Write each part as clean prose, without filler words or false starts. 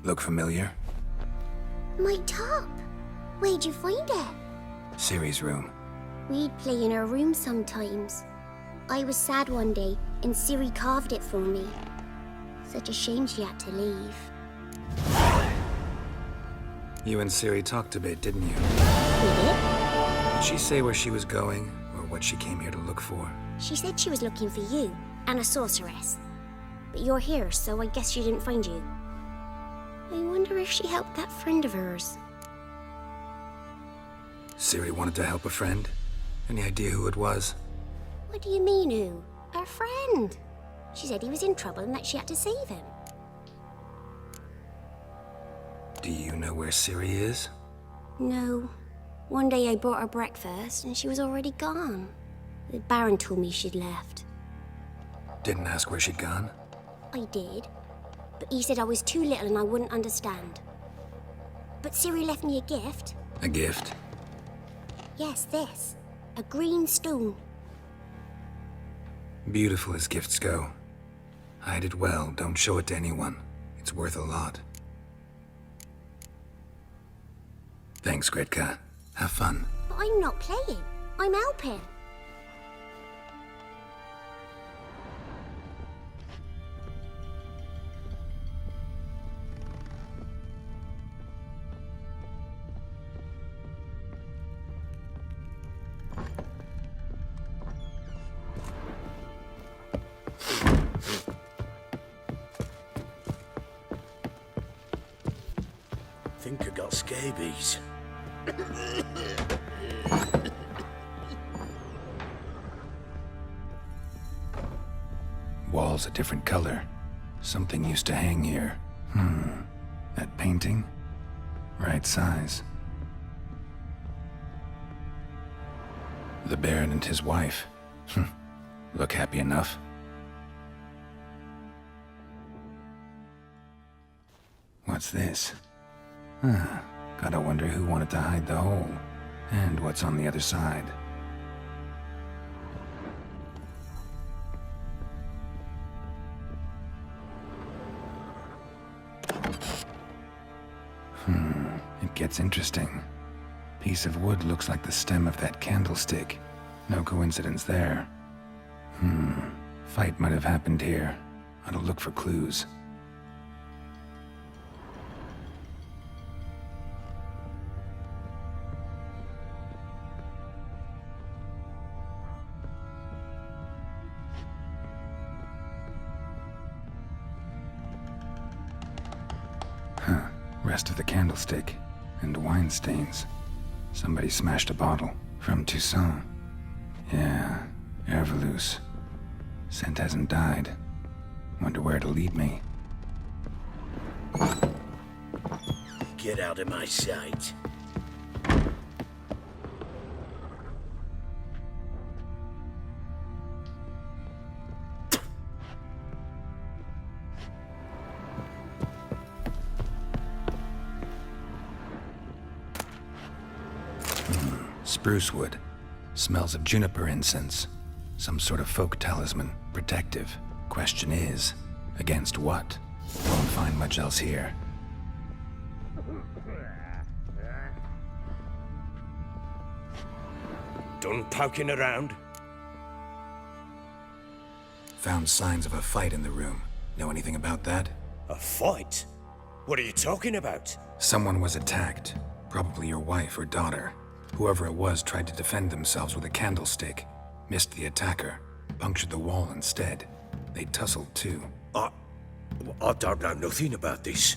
Look familiar? My top! Where'd you find it? Ciri's room. We'd play in her room sometimes. I was sad one day, and Ciri carved it for me. Such a shame she had to leave. You and Ciri talked a bit, didn't you? We did? Did she say where she was going, or what she came here to look for? She said she was looking for you, and a sorceress. But you're here, so I guess she didn't find you. I wonder if she helped that friend of hers. Ciri wanted to help a friend? Any idea who it was? What do you mean, who? Her friend. She said he was in trouble and that she had to save him. Do you know where Ciri is? No. One day I brought her breakfast and she was already gone. The Baron told me she'd left. Didn't ask where she'd gone? I did. But he said I was too little and I wouldn't understand. But Ciri left me a gift. A gift? Yes, this. A green stone. Beautiful as gifts go. Hide it well, don't show it to anyone. It's worth a lot. Thanks, Gretka. Have fun. But I'm not playing. I'm helping. Think I got scabies. Walls a different color. Something used to hang here. That painting? Right size. The Baron and his wife. Look happy enough. What's this? Gotta wonder who wanted to hide the hole, and what's on the other side. It gets interesting. Piece of wood looks like the stem of that candlestick. No coincidence there. Fight might have happened here. Ought to look for clues. Rest of the candlestick, and wine stains. Somebody smashed a bottle from Toussaint. Yeah, Herveloos. Scent hasn't died. Wonder where it'll lead me. Get out of my sight. Spruce wood. Smells of juniper incense. Some sort of folk talisman. Protective. Question is, against what? Won't find much else here. Done poking around? Found signs of a fight in the room. Know anything about that? A fight? What are you talking about? Someone was attacked. Probably your wife or daughter. Whoever it was tried to defend themselves with a candlestick. Missed the attacker. Punctured the wall instead. They tussled too. I don't know nothing about this.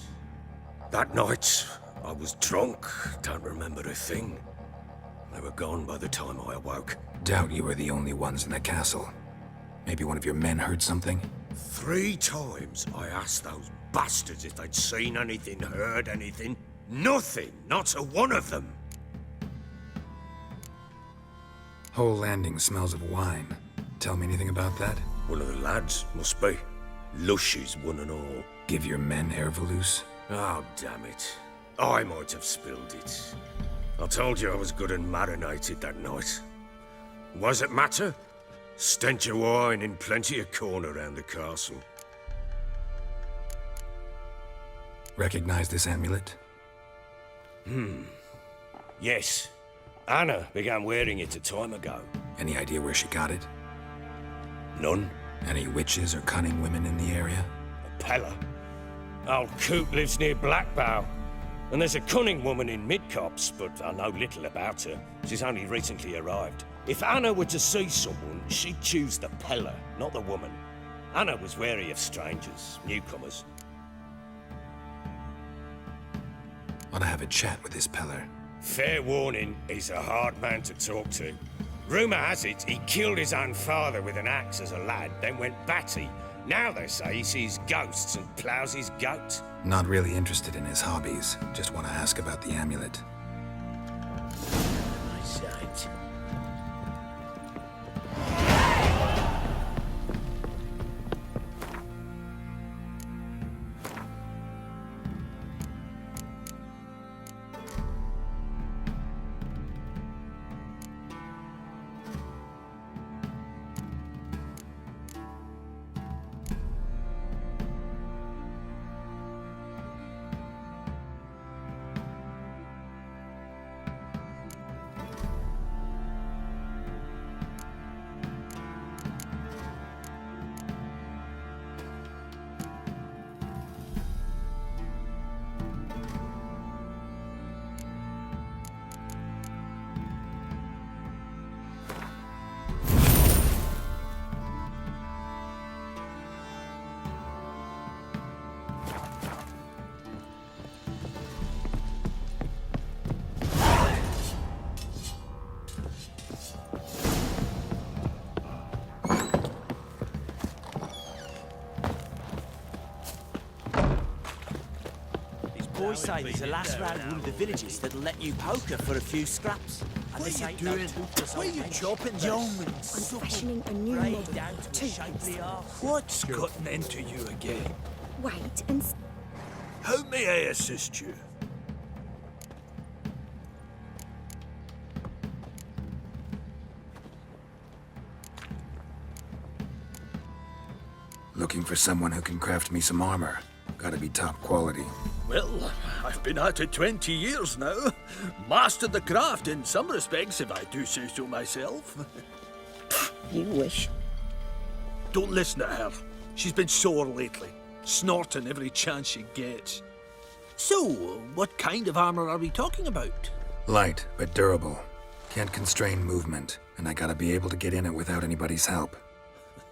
That night, I was drunk. Don't remember a thing. They were gone by the time I awoke. Doubt you were the only ones in the castle. Maybe one of your men heard something? 3 times I asked those bastards if they'd seen anything, heard anything. Nothing. Not a one of them. Whole landing smells of wine. Tell me anything about that? One of the lads, must be. Lushes, one and all. Give your men Herveloos? Oh, damn it. I might have spilled it. I told you I was good and marinated that night. Was it matter? Stench of wine in plenty of corn around the castle. Recognize this amulet? Yes. Anna began wearing it a time ago. Any idea where she got it? None. Any witches or cunning women in the area? PELLAR. Old Coop lives near Blackbow. And there's a cunning woman in Midcopse, but I know little about her. She's only recently arrived. If Anna were to see someone, she'd choose the PELLAR, not the woman. Anna was wary of strangers, newcomers. Want to have a chat with this Pellar. Fair warning, he's a hard man to talk to. Rumour has it he killed his own father with an axe as a lad, then went batty. Now they say he sees ghosts and ploughs his goat. Not really interested in his hobbies. Just want to ask about the amulet. My sight. Boys say there's a lass round one of the villages that'll let you poker for a few scraps. And What this are you ain't no doing? toothless Why are old you wench. chopping this? Yeomans. I'm fashioning a new Right model. down to a Two shapely arse. What's gotten into you again? Wait and How may I assist you? Looking for someone who can craft me some armor. Gotta be top quality. Well, I've been at it 20 years now. Mastered the craft in some respects, if I do say so myself. you wish. Don't listen to her. She's been sore lately, snorting every chance she gets. So, what kind of armor are we talking about? Light, but durable. Can't constrain movement, and I gotta be able to get in it without anybody's help.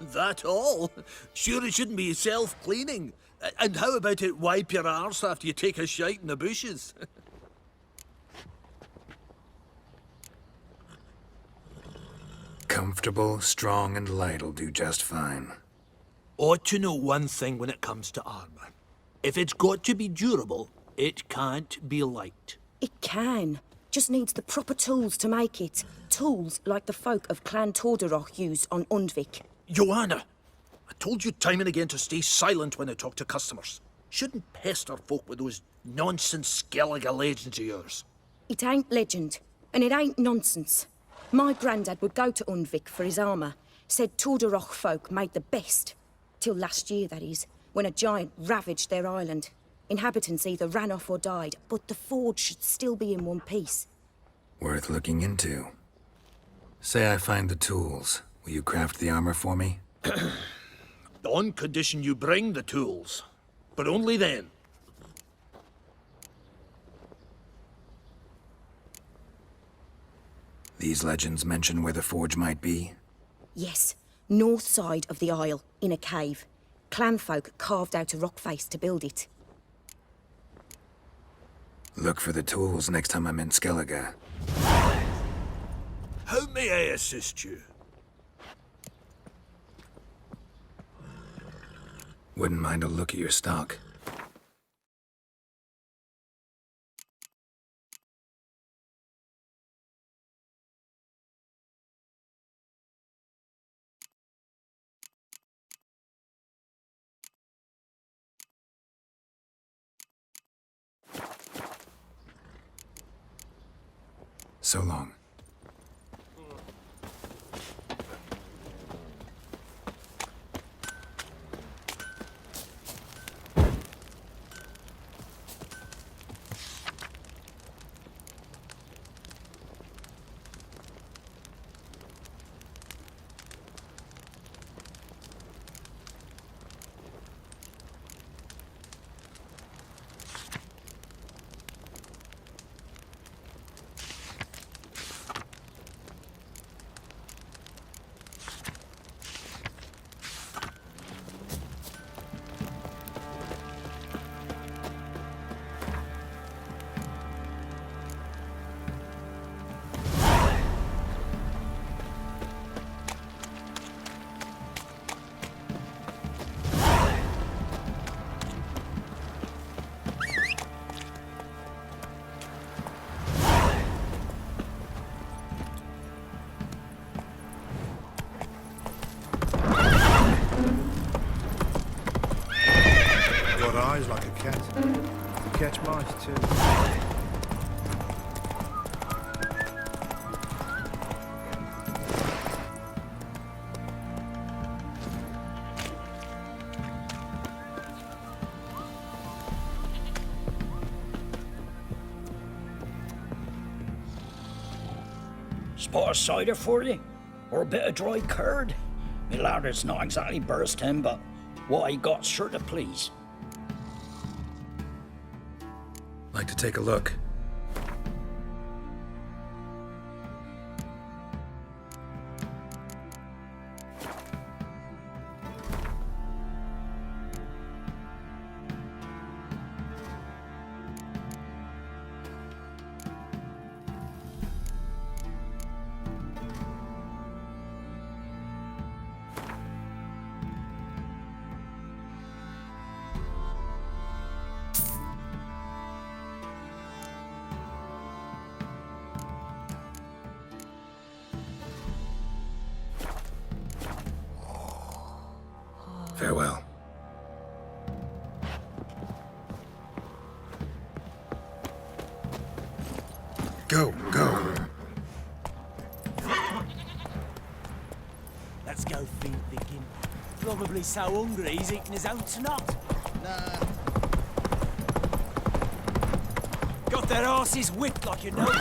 That all? Sure it shouldn't be self-cleaning. And how about it wipe your arse after you take a shite in the bushes? Comfortable, strong, and light'll do just fine. Ought to know one thing when it comes to armor. If it's got to be durable, it can't be light. It can. Just needs the proper tools to make it. Tools like the folk of Clan Torderoch use on Undvik. Joanna, I told you time and again to stay silent when I talk to customers. Shouldn't pester folk with those nonsense Skellige legends of yours. It ain't legend, and it ain't nonsense. My grandad would go to Undvik for his armour. Said Torderoch folk made the best. Till last year, that is, when a giant ravaged their island. Inhabitants either ran off or died, but the forge should still be in one piece. Worth looking into. Say I find the tools. Will you craft the armor for me? On condition you bring the tools. But only then. These legends mention where the forge might be? Yes, north side of the isle, in a cave. Clanfolk carved out a rock face to build it. Look for the tools next time I'm in Skellige. How may I assist you? Wouldn't mind a look at your stock. So long. got eyes like a cat. You catch mice too. Spot of cider for you? Or a bit of dry curd? My larder's not exactly bursting, but what I got's sure to please. Like to take a look? Farewell. Go, go. Let's go feed picking. Probably so hungry he's eating his own snot. Nah. Got their asses whipped like you know big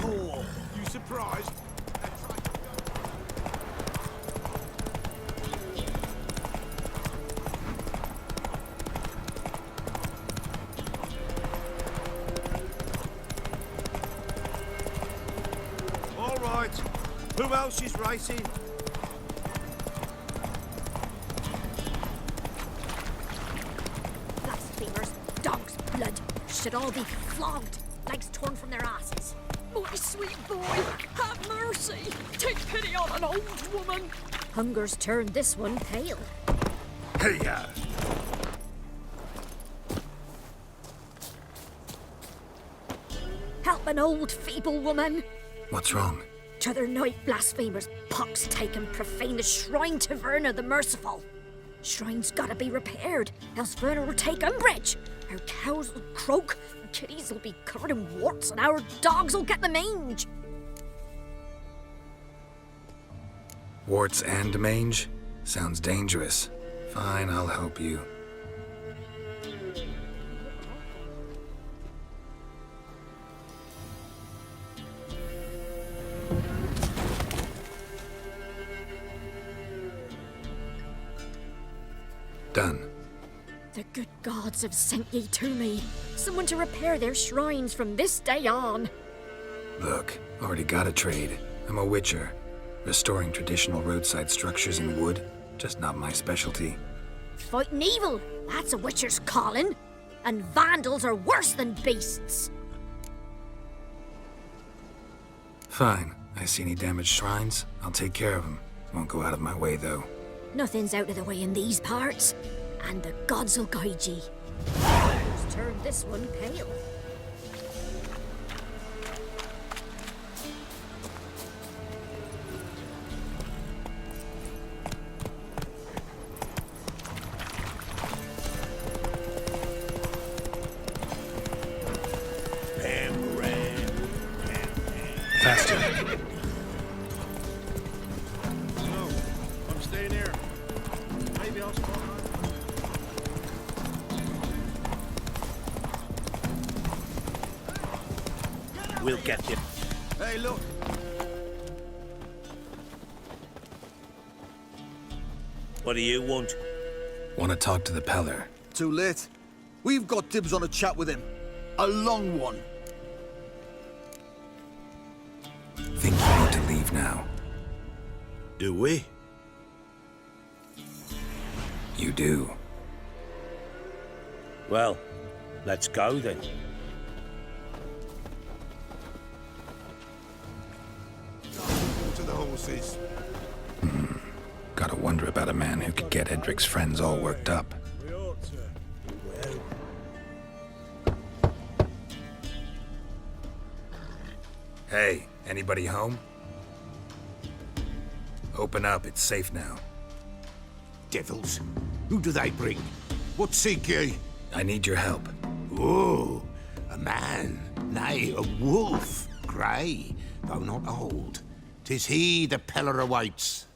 whore. You surprised? All right. Who else is racing? Blasphemers, dog's blood, should all be flogged, legs torn from their asses. My sweet boy, have mercy. Take pity on an old woman. Hunger's turned this one pale. Hey, Help an old feeble woman. What's wrong? T'other night blasphemers pox take and profane the shrine to Verna the Merciful. Shrine's gotta be repaired, else Verna will take umbrage. Our cows will croak, our kitties will be covered in warts, and our dogs will get the mange. Warts and mange? Sounds dangerous. Fine, I'll help you. Done. The good gods have sent ye to me. Someone to repair their shrines from this day on. Look, already got a trade. I'm a witcher. Restoring traditional roadside structures in wood, just not my specialty. Fighting evil, that's a witcher's calling. And vandals are worse than beasts. Fine. I see any damaged shrines, I'll take care of them. Won't go out of my way, though. Nothing's out of the way in these parts, and the gods will guide ye. Who's turned this one pale? Faster. No, I'm staying here. Maybe I'll spot her. We'll get him. Hey, look. What do you want? Want to talk to the Pellar. Too late. We've got dibs on a chat with him. A long one. Think you need to leave now. Do we? You do. Well, let's go then. To the horses. Gotta wonder about a man who could get Edric's friends all worked up. We ought to. Hey, anybody home? Open up, it's safe now. Devils. Who do they bring? What seek ye? I need your help. Oh, a man, nay, a wolf, grey, though not old. 'Tis he the Pellar awaits.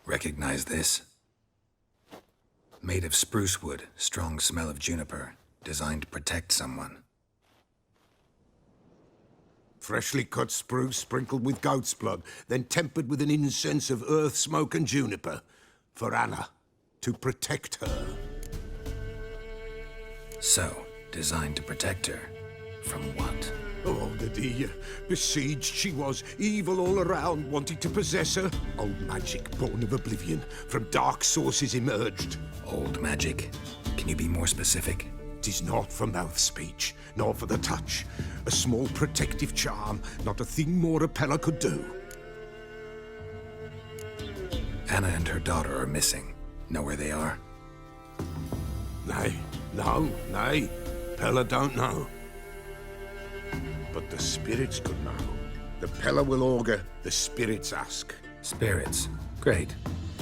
Recognize this? Made of spruce wood, strong smell of juniper, designed to protect someone. Freshly cut spruce sprinkled with goat's blood, then tempered with an incense of earth, smoke and juniper. For Anna, to protect her. So, designed to protect her. From what? Oh, the dear. Besieged she was, evil all around, wanting to possess her. Old magic, born of oblivion, from dark sources emerged. Old magic? Can you be more specific? 'Tis not for mouth speech, nor for the touch. A small protective charm, not a thing more a Pellar could do. Anna and her daughter are missing. Know where they are? Nay, no, nay. Pellar don't know. But the spirits could know. The Pellar will augur, the spirits ask. Spirits? Great.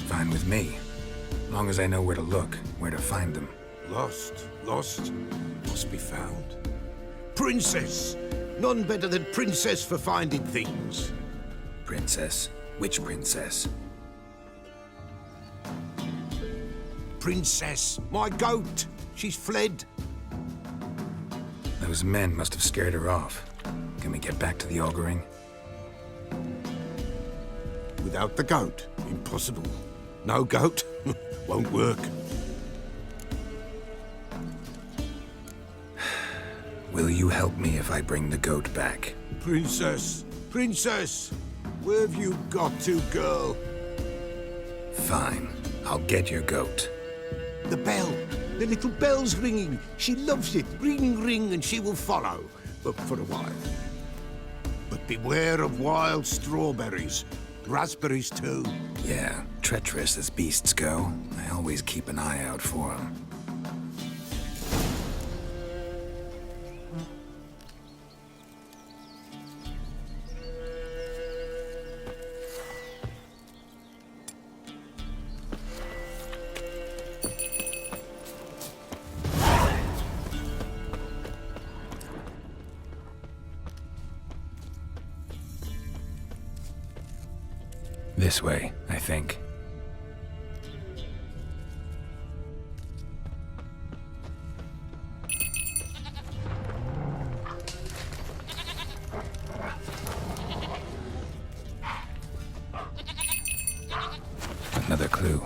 Fine with me. Long as I know where to look, where to find them. Lost, must be found. Princess! None better than Princess for finding things. Princess? Which princess? Princess, my goat! She's fled. Those men must have scared her off. Can we get back to the auguring? Without the goat, impossible. No goat, won't work. Will you help me if I bring the goat back? Princess, princess, where have you got to, girl? Fine, I'll get your goat. The bell, the little bell's ringing. She loves it. Ring, ring, and she will follow. But for a while. But beware of wild strawberries. Raspberries, too. Yeah, treacherous as beasts go. I always keep an eye out for them. This way, I think. Another clue.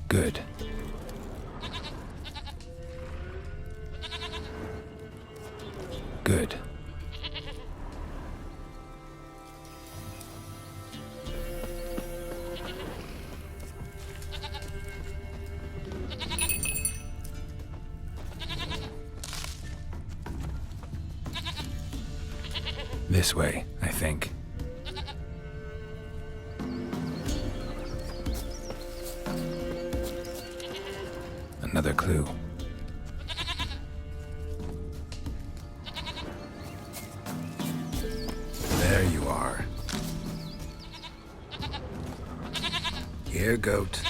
Good. Good. This way, I think. Another clue. There you are. Here, goat.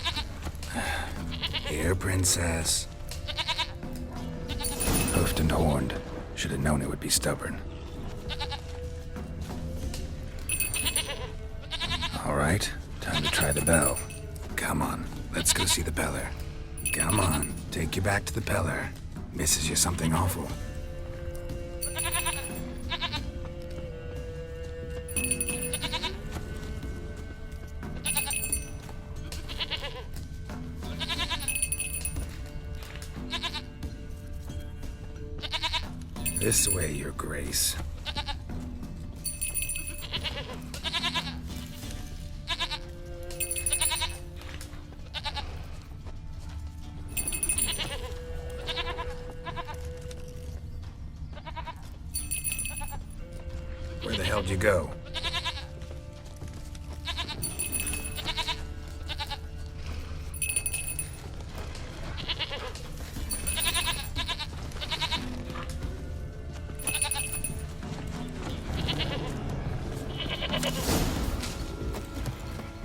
Here, princess. Hoofed and horned. Should have known it would be stubborn. All right, time to try the bell. Come on, let's go see the Pellar. Come on, take you back to the Pellar. Misses you something awful. This way, Your Grace. How'd you go?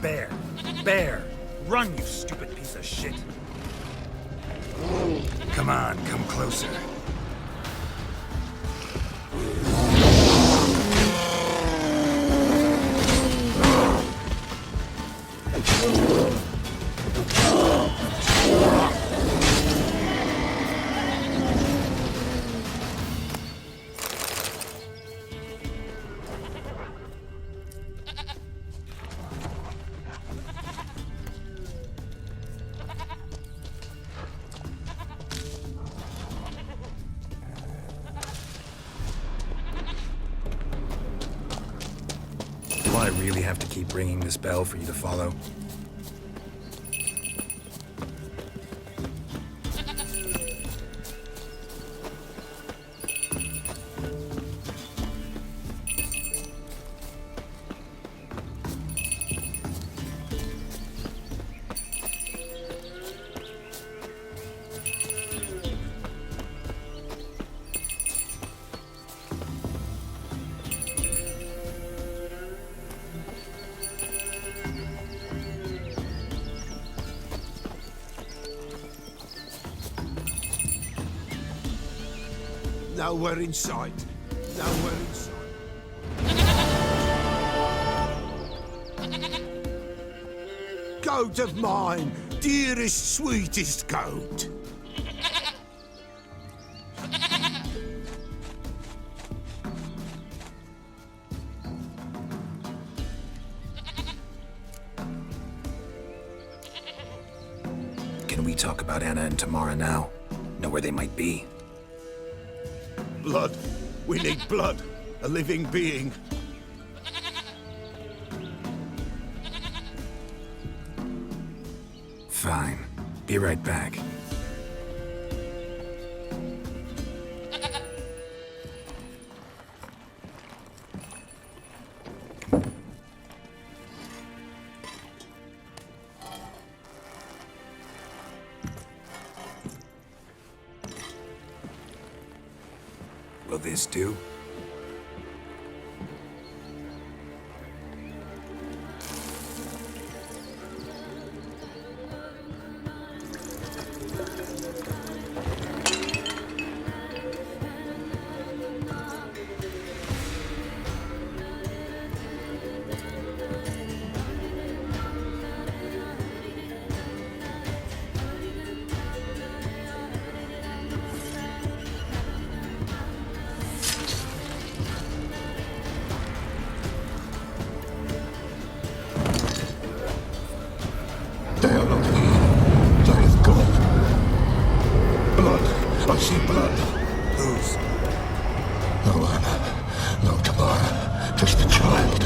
Bear! Bear! Run, you stupid piece of shit! Come on, come closer. Do I really have to keep ringing this bell for you to follow? Nowhere in sight. Nowhere in sight. Goat of mine, dearest, sweetest goat. Can we talk about Anna and Tamara now? Know where they might be? Blood. We need blood. A living being. Fine. Be right back. Will this do? They are not here. They have gone. Blood. I see blood. Whose? No Anna. No Tamara. Just a child.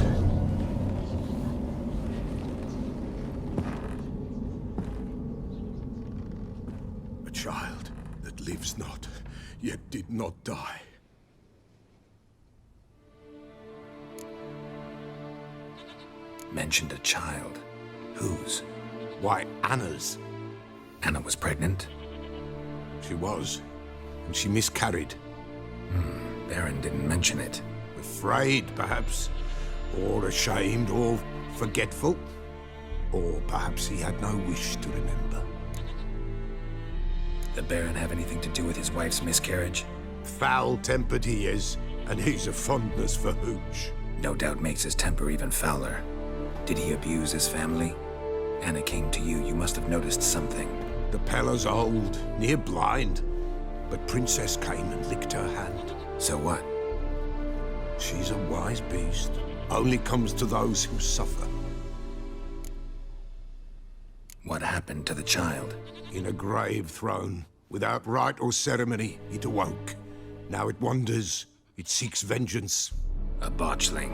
A child that lives not, yet did not die. Mentioned a child. Whose? Why, Anna's. Anna was pregnant? She was. And she miscarried. Baron didn't mention it. Afraid, perhaps. Or ashamed, or forgetful. Or perhaps he had no wish to remember. The Baron have anything to do with his wife's miscarriage? Foul-tempered he is, and he's a fondness for hooch. No doubt makes his temper even fouler. Did he abuse his family? Anna came to you, you must have noticed something. The Pellar's old, near blind. But Princess came and licked her hand. So what? She's a wise beast. Only comes to those who suffer. What happened to the child? In a grave thrown. Without rite or ceremony, it awoke. Now it wanders. It seeks vengeance. A botchling.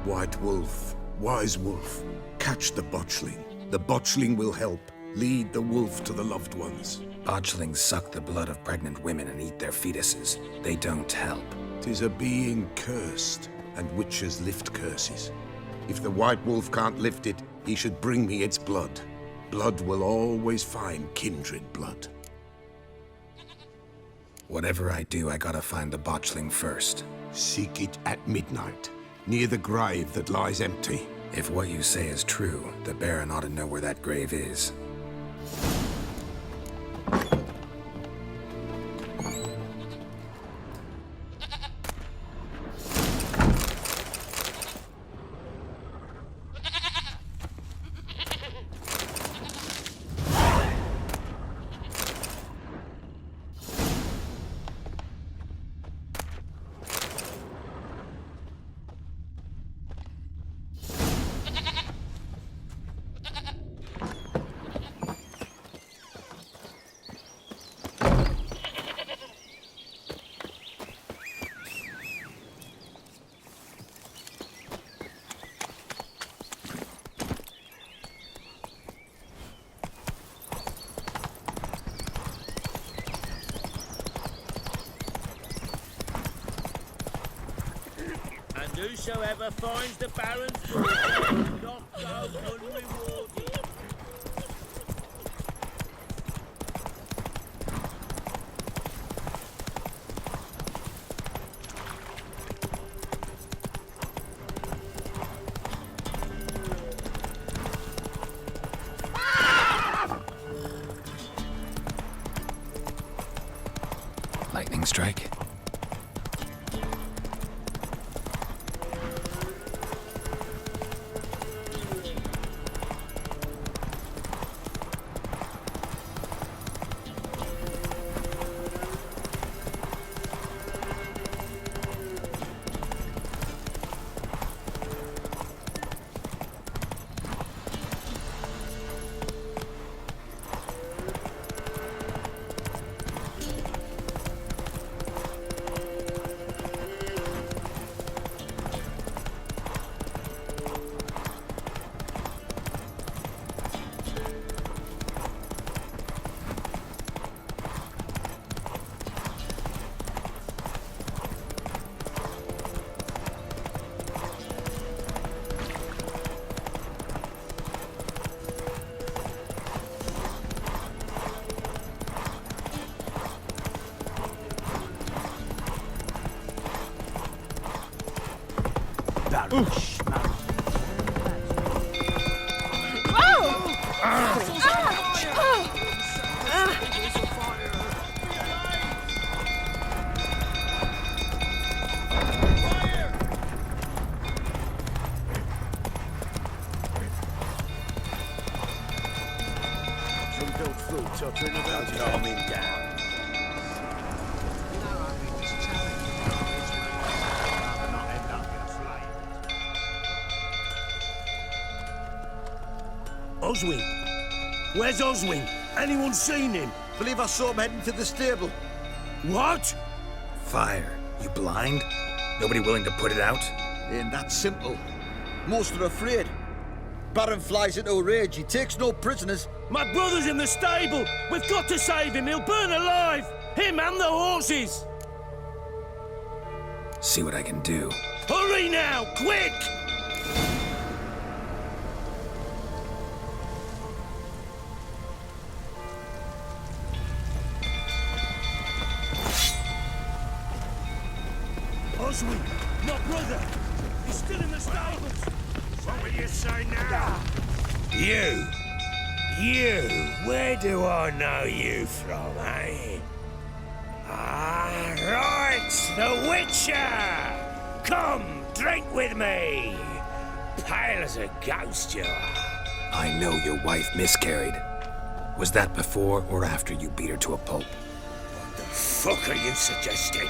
White wolf, wise wolf. Catch the botchling. The botchling will help. Lead the wolf to the loved ones. Botchlings suck the blood of pregnant women and eat their fetuses. They don't help. 'Tis a being cursed, and witches lift curses. If the White Wolf can't lift it, he should bring me its blood. Blood will always find kindred blood. Whatever I do, I gotta find the botchling first. Seek it at midnight, near the grave that lies empty. If what you say is true, the Baron ought to know where that grave is. Whosoever finds the Baron's treasure will not go unrewarded. Lightning strike? Oswin? Where's Oswin? Anyone seen him? Believe I saw him heading to the stable. What? Fire. You blind? Nobody willing to put it out? Ain't that simple. Most are afraid. Baron flies into a rage. He takes no prisoners. My brother's in the stable. We've got to save him. He'll burn alive. Him and the horses. See what I can do. Hurry now, quick! Oswin, my brother. He's still in the stables. What will you say now? You, where do I know you from, eh? Ah, right, the Witcher! Come, drink with me! Pale as a ghost you are. I know your wife miscarried. Was that before or after you beat her to a pulp? What the fuck are you suggesting?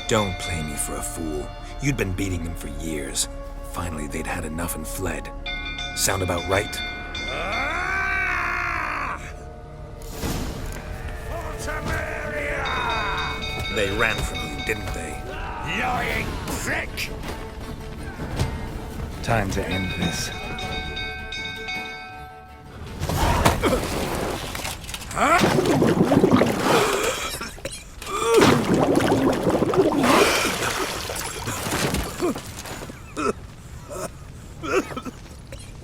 Don't play me for a fool. You'd been beating them for years. Finally, they'd had enough and fled. Sound about right? They ran from you, didn't they? Lying prick! Time to end this.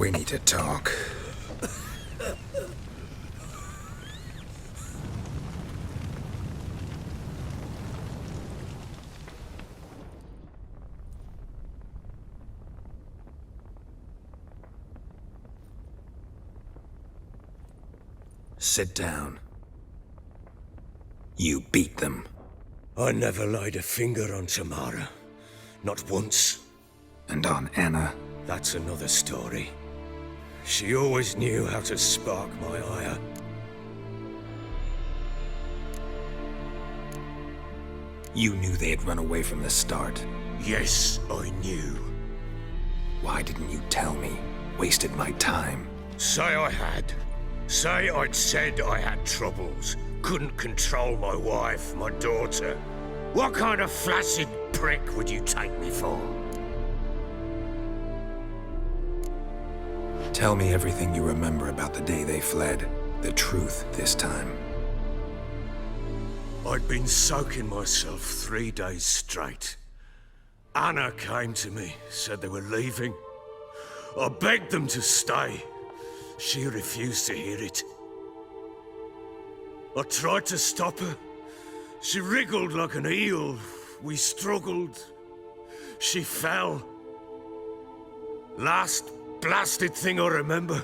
We need to talk. Sit down. You beat them. I never laid a finger on Tamara. Not once. And on Anna? That's another story. She always knew how to spark my ire. You knew they had run away from the start. Yes, I knew. Why didn't you tell me? Wasted my time. Say I had. Say I'd said I had troubles. Couldn't control my wife, my daughter. What kind of flaccid prick would you take me for? Tell me everything you remember about the day they fled. The truth this time. I'd been soaking myself 3 days straight. Anna came to me, said they were leaving. I begged them to stay. She refused to hear it. I tried to stop her. She wriggled like an eel. We struggled. She fell. Last blasted thing I remember.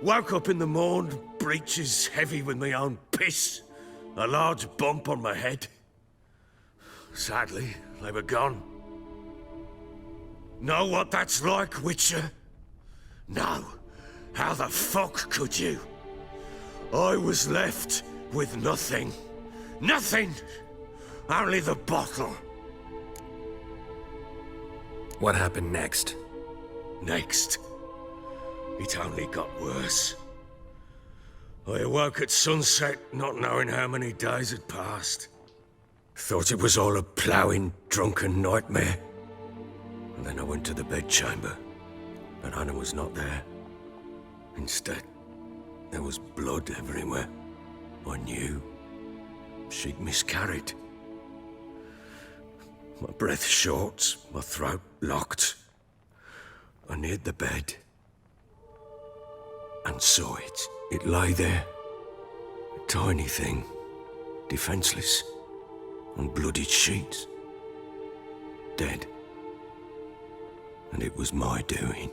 Woke up in the morn, breeches heavy with my own piss. A large bump on my head. Sadly, they were gone. Know what that's like, Witcher? No. How the fuck could you? I was left with nothing. Nothing! Only the bottle. What happened next? Next? It only got worse. I awoke at sunset, not knowing how many days had passed. Thought it was all a ploughing, drunken nightmare. And then I went to the bedchamber, but Anna was not there. Instead, there was blood everywhere. I knew she'd miscarried. My breath short, my throat locked. I neared the bed and saw it. It lay there, a tiny thing, defenseless, on bloodied sheets, dead. And it was my doing.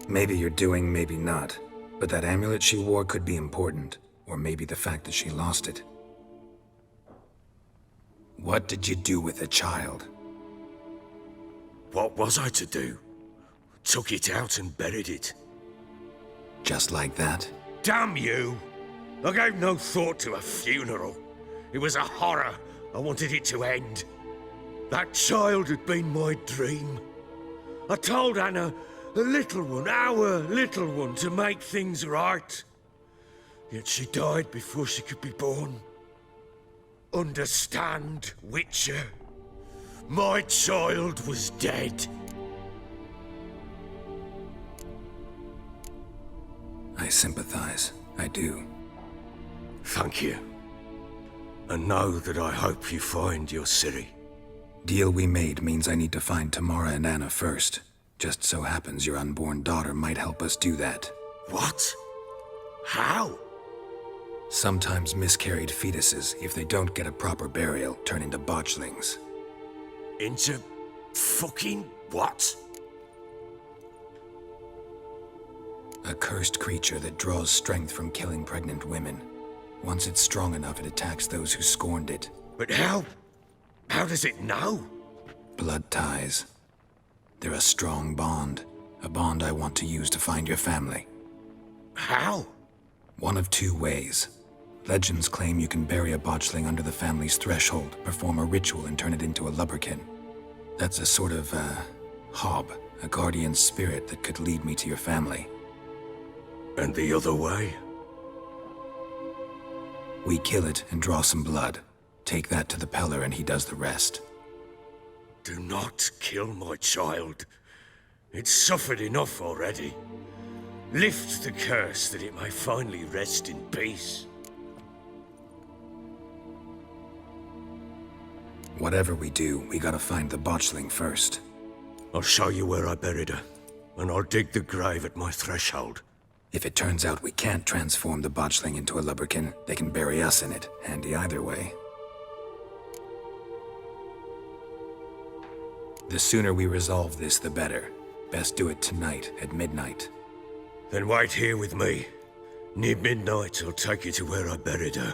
Maybe you're doing, maybe not. But that amulet she wore could be important. Or maybe the fact that she lost it. What did you do with the child? What was I to do? Took it out and buried it. Just like that? Damn you! I gave no thought to a funeral. It was a horror. I wanted it to end. That child had been my dream. I told Anna, the little one, our little one, to make things right. Yet she died before she could be born. Understand, Witcher? My child was dead. I sympathize. I do. Thank you. And know that I hope you find your Ciri. Deal we made means I need to find Tamara and Anna first. Just so happens your unborn daughter might help us do that. What? How? Sometimes miscarried fetuses, if they don't get a proper burial, turn into botchlings. Into fucking what? A cursed creature that draws strength from killing pregnant women. Once it's strong enough, it attacks those who scorned it. But how? How does it know? Blood ties. They're a strong bond. A bond I want to use to find your family. How? One of two ways. Legends claim you can bury a botchling under the family's threshold, perform a ritual, and turn it into a lubberkin. That's a sort of, hob, a guardian spirit that could lead me to your family. And the other way? We kill it and draw some blood. Take that to the Pellar and he does the rest. Do not kill my child. It's suffered enough already. Lift the curse that it may finally rest in peace. Whatever we do, we gotta find the botchling first. I'll show you where I buried her, and I'll dig the grave at my threshold. If it turns out we can't transform the botchling into a lubberkin, they can bury us in it. Handy either way. The sooner we resolve this, the better. Best do it tonight, at midnight. Then wait here with me. Near midnight, I'll take you to where I buried her.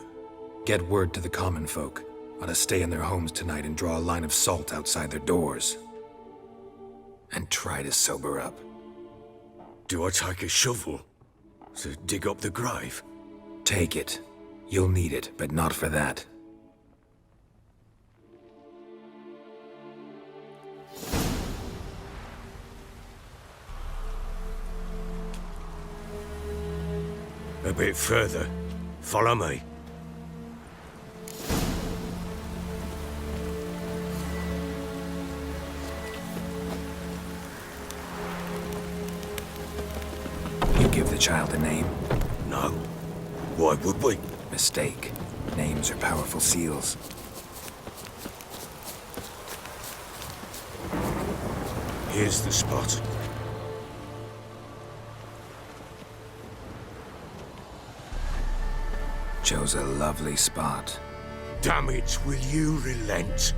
Get word to the common folk. Ought to stay in their homes tonight and draw a line of salt outside their doors. And try to sober up. Do I take a shovel to dig up the grave? Take it. You'll need it, but not for that. A bit further. Follow me. You give the child a name? No. Why would we? Mistake. Names are powerful seals. Here's the spot. Chose a lovely spot. Damn it, will you relent?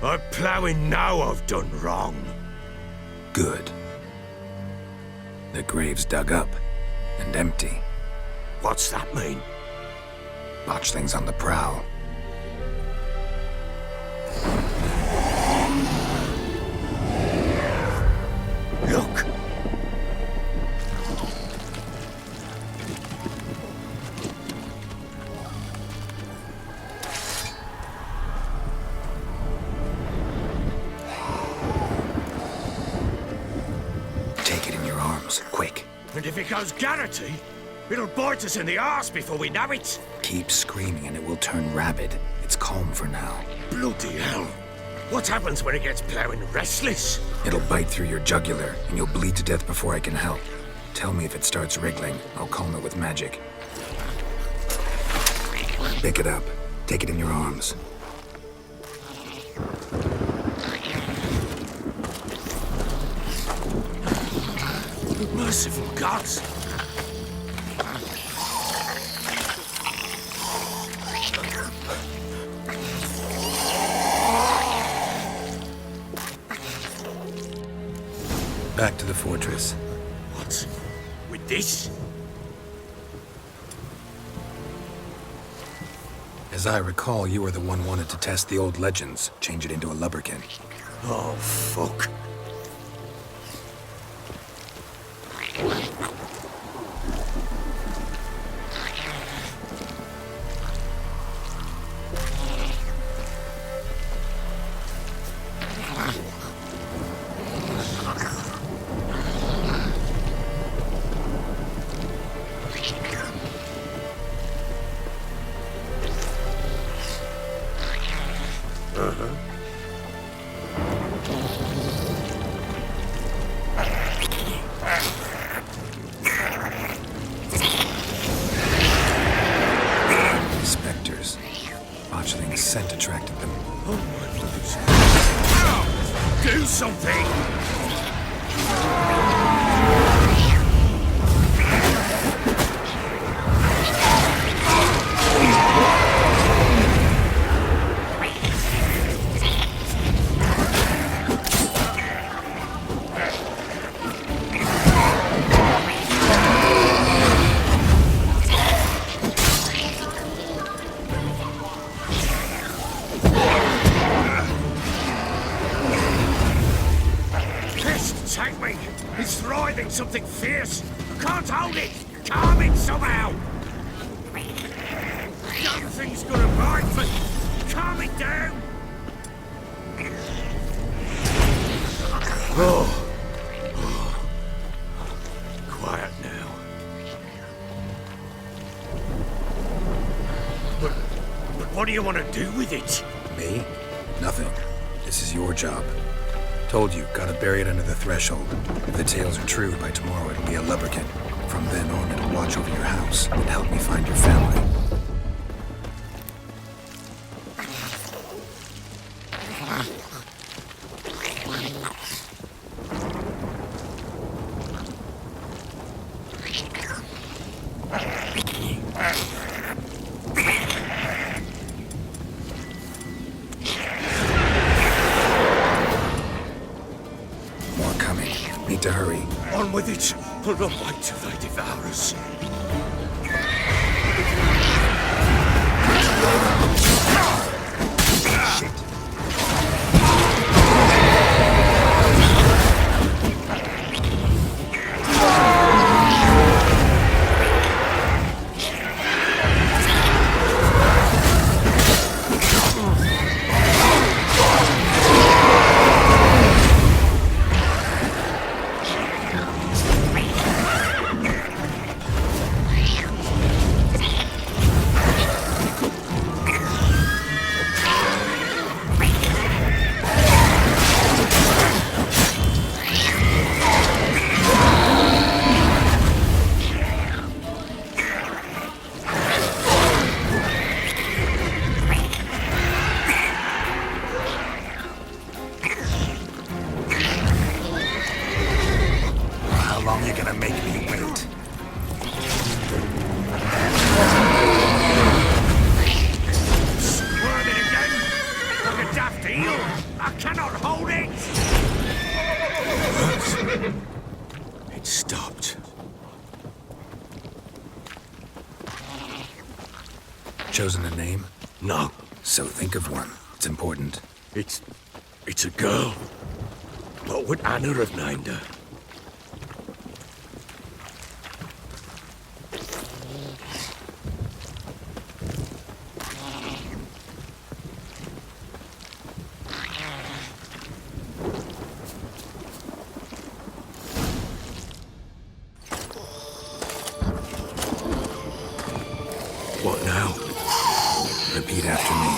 I'm ploughing now I've done wrong. Good. The grave's dug up and empty. What's that mean? Botchling's on the prowl. Look! Take it in your arms, quick. And if it goes Garrity, it'll bite us in the arse before we know it. Keep screaming and it will turn rabid. It's calm for now. Bloody hell. What happens when it gets ploughing restless? It'll bite through your jugular and you'll bleed to death before I can help. Tell me if it starts wriggling. I'll calm it with magic. Pick it up. Take it in your arms. Merciful gods! Back to the fortress. What? With this? As I recall, you were the one wanted to test the old legends, change it into a lubberkin. Oh, fuck. Spectres. Botchling's scent attracted them. Oh my goodness. Do something! Take me! It's writhing something fierce! I can't hold it! Calm it somehow! Nothing's gonna bite, but calm it down! Oh. Quiet now. But what do you want to do with it? Me? Nothing. This is your job. Told you, gotta bury it under the threshold. If the tales are true, by tomorrow it'll be a lubberkin. From then on, it'll watch over your house and help me find your family. need to hurry. On with it, or not wait till they devour us. How long you gonna make me wait? Squirming again? Like a daft eel? I cannot hold it! It stopped. Chosen a name? No, So think of one. It's important. it's a girl. What would Anna have named her? What now? Repeat after me.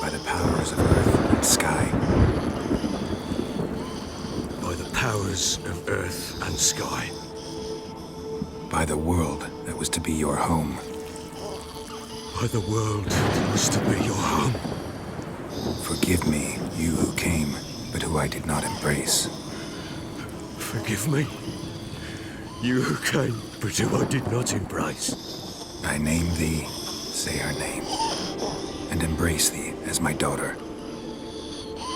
By the powers of earth and sky. By the powers of earth and sky. By the world that was to be your home. By the world that was to be your home. Forgive me, you who came, but who I did not embrace. Forgive me. You who came, but who I did not embrace. I name thee, say her name, and embrace thee as my daughter.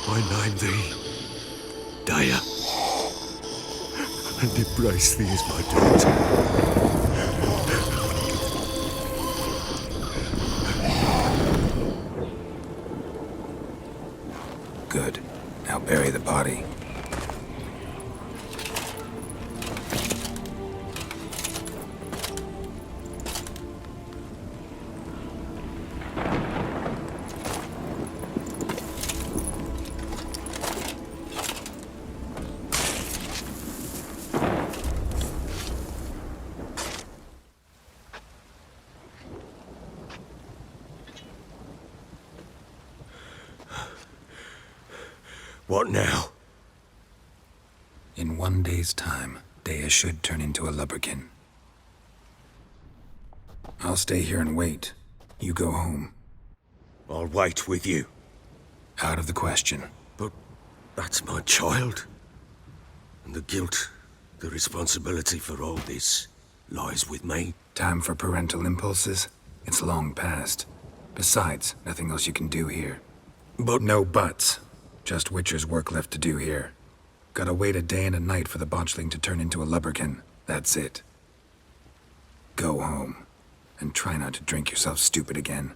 I name thee Daya, and embrace thee as my daughter. Good. Now bury the body. What now? In 1 day's time, Dea should turn into a lubberkin. I'll stay here and wait. You go home. I'll wait with you. Out of the question. But that's my child. And the guilt, the responsibility for all this lies with me. Time for parental impulses? It's long past. Besides, nothing else you can do here. But no buts. Just Witcher's work left to do here. Gotta wait a day and a night for the botchling to turn into a lubberkin. That's it. Go home. And try not to drink yourself stupid again.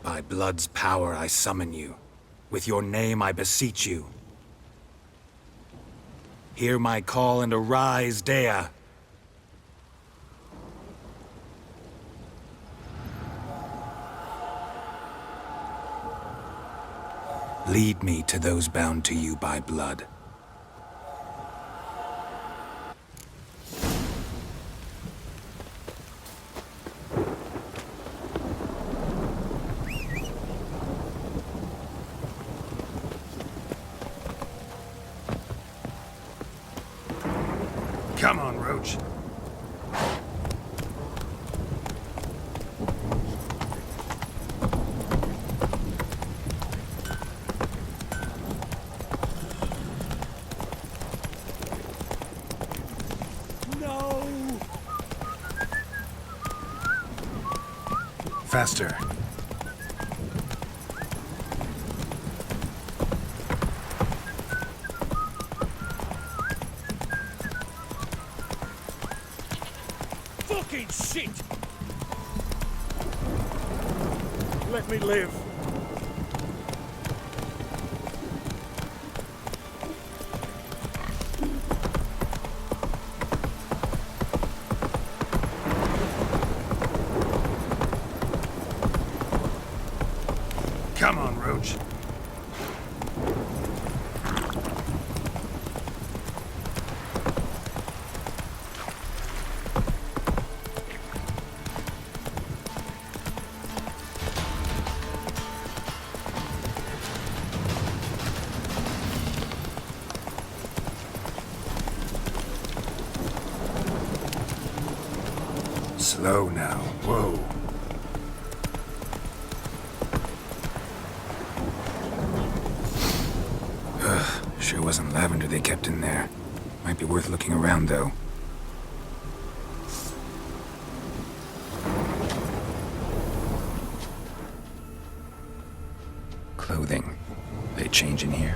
By blood's power I summon you. With your name I beseech you. Hear my call and arise, Dea. Lead me to those bound to you by blood. Come on, Roach. Faster. Fucking shit! Let me live. Come on, Roach. Slow now. Whoa. Sure wasn't lavender they kept in there. Might be worth looking around, though. Clothing. They change in here?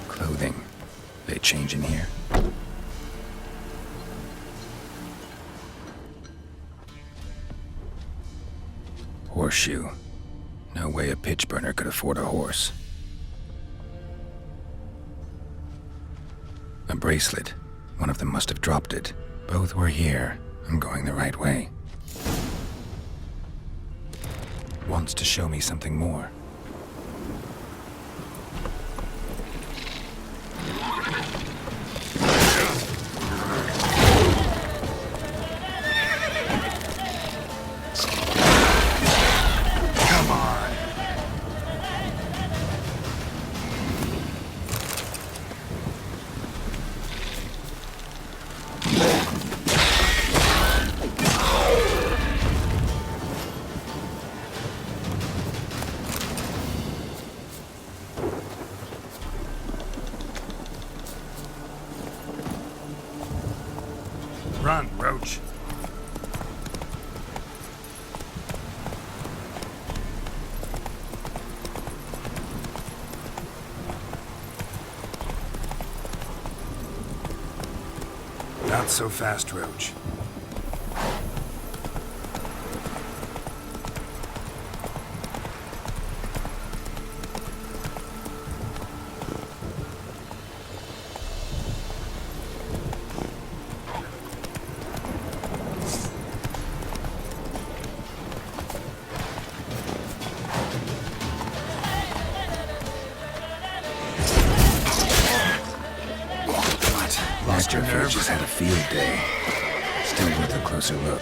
Clothing. They change in here? Horseshoe. No way a pitch burner could afford a horse. A bracelet. One of them must have dropped it. Both were here. I'm going the right way. Wants to show me something more. Run, Roach. Not so fast, Roach. Master Fish has had a field day. Still worth a closer look.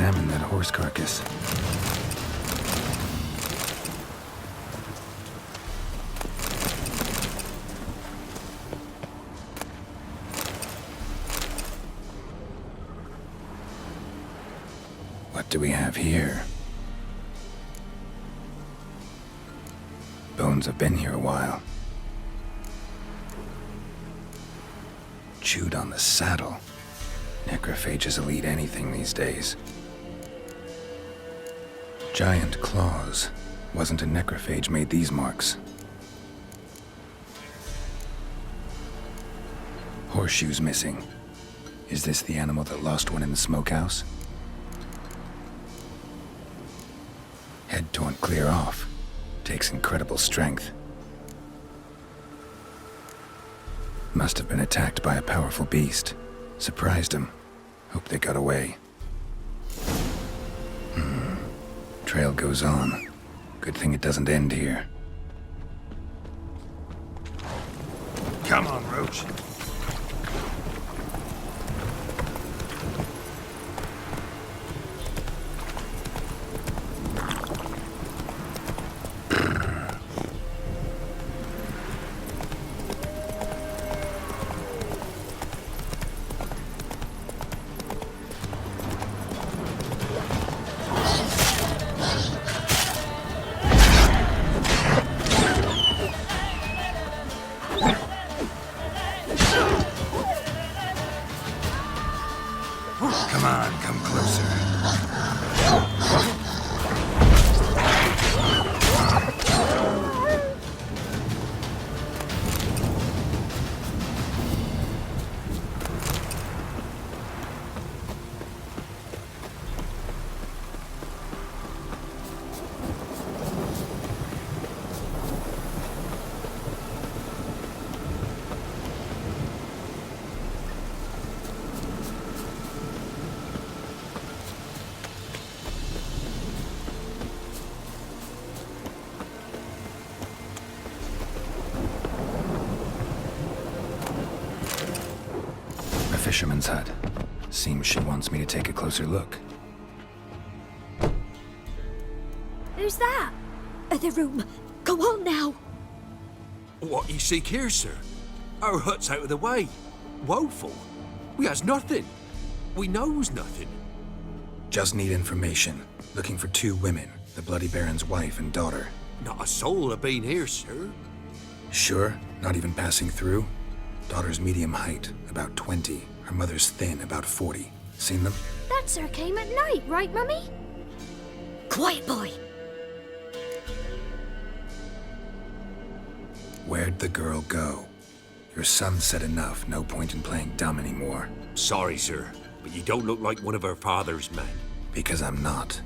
examine that horse carcass. What do we have here? Bones have been here a while. Chewed on the saddle. Necrophages will eat anything these days. Giant claws. Wasn't a necrophage made these marks. Horseshoes missing. Is this the animal that lost one in the smokehouse? Head torn clear off. Takes incredible strength. Must have been attacked by a powerful beast. Surprised him. Hope they got away. Trail goes on. Good thing it doesn't end here. Come on, Roach. Come on, come closer. Fisherman's hut. Seems she wants me to take a closer look. Who's that? The room. Go on now. What you seek here, sir? Our hut's out of the way. Woeful. We has nothing. We knows nothing. Just need information. Looking for 2 women. The Bloody Baron's wife and daughter. Not a soul have been here, sir. Sure? Not even passing through? Daughter's medium height, about 20. Her mother's thin, about 40. Seen them? That sir came at night, right, Mummy? Quiet, boy. Where'd the girl go? Your son said enough. No point in playing dumb anymore. Sorry, sir, but you don't look like one of her father's men. Because I'm not.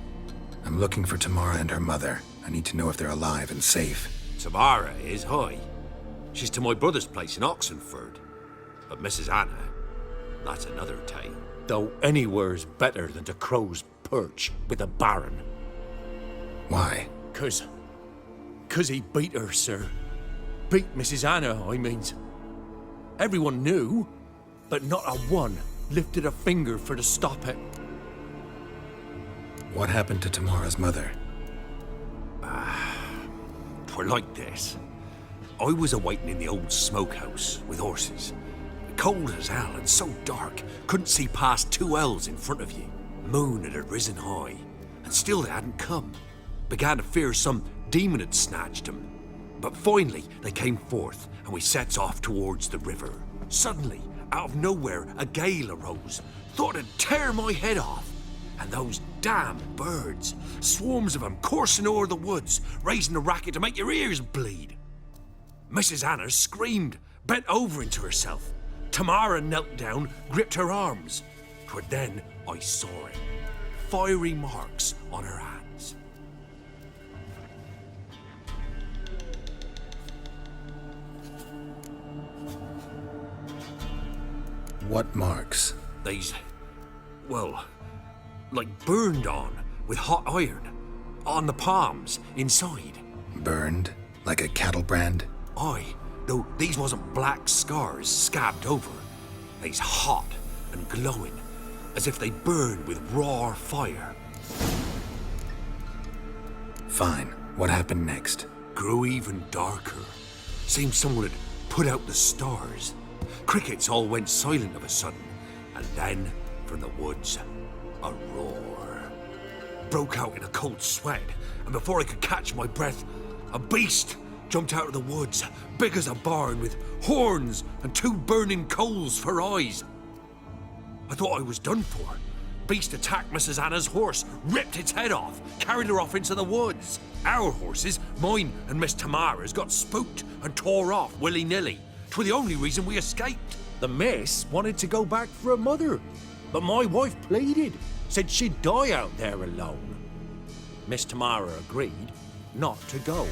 I'm looking for Tamara and her mother. I need to know if they're alive and safe. Tamara is, hi. She's to my brother's place in Oxenford. But Mrs. Anna, that's another tale. Though anywhere's better than to Crow's Perch with a baron. Why? 'Cause he beat her, sir. Beat Mrs. Anna, I means. Everyone knew, but not a one lifted a finger for to stop it. What happened to Tamara's mother? 'Twere like this. I was awaiting in the old smokehouse with horses. Cold as hell and so dark, couldn't see past 2 ells in front of you. Moon had risen high, and still they hadn't come. Began to fear some demon had snatched them. But finally they came forth, and we sets off towards the river. Suddenly, out of nowhere, a gale arose. Thought it'd tear my head off. And those damn birds, swarms of them coursing o'er the woods, raising a racket to make your ears bleed. Mrs. Anna screamed, bent over into herself. Tamara knelt down, gripped her arms. 'Twere then I saw it. Fiery marks on her hands. What marks? They's, well, like burned on with hot iron. On the palms, inside. Burned? Like a cattle brand? Aye, though these wasn't black scars scabbed over. They's hot and glowing, as if they burned with raw fire. Fine. What happened next? Grew even darker. Seemed someone had put out the stars. Crickets all went silent of a sudden, and then, from the woods, a roar. Broke out in a cold sweat, and before I could catch my breath, a beast jumped out of the woods, big as a barn, with horns and 2 burning coals for eyes. I thought I was done for. Beast attacked Mrs. Anna's horse, ripped its head off, carried her off into the woods. Our horses, mine and Miss Tamara's, got spooked and tore off willy-nilly. 'Twere the only reason we escaped. The miss wanted to go back for her mother, but my wife pleaded, said she'd die out there alone. Miss Tamara agreed not to go.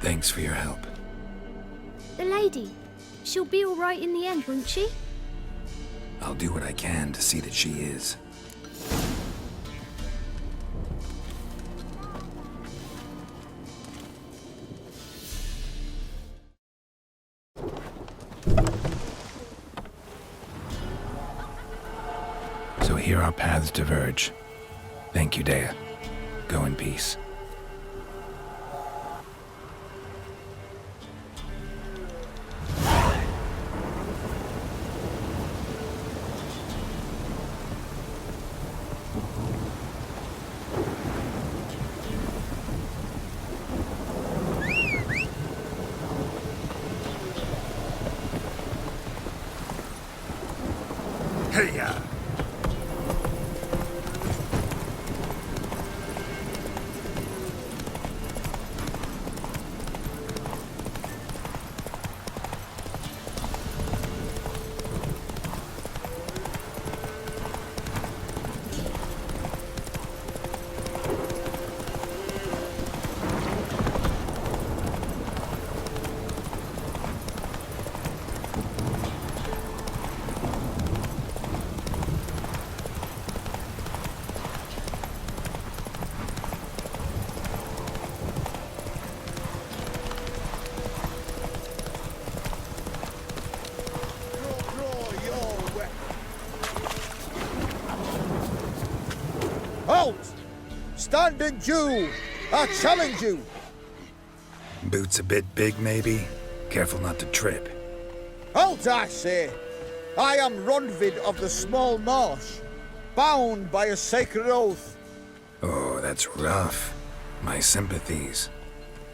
Thanks for your help. The lady. She'll be all right in the end, won't she? I'll do what I can to see that she is. So here our paths diverge. Thank you, Dea. Go in peace. Hey-ya! Halt! Stand and Jew! I challenge you! Boots a bit big, maybe? Careful not to trip. Halt, I say! I am Ronvid of the Small Marsh, bound by a sacred oath. Oh, that's rough. My sympathies.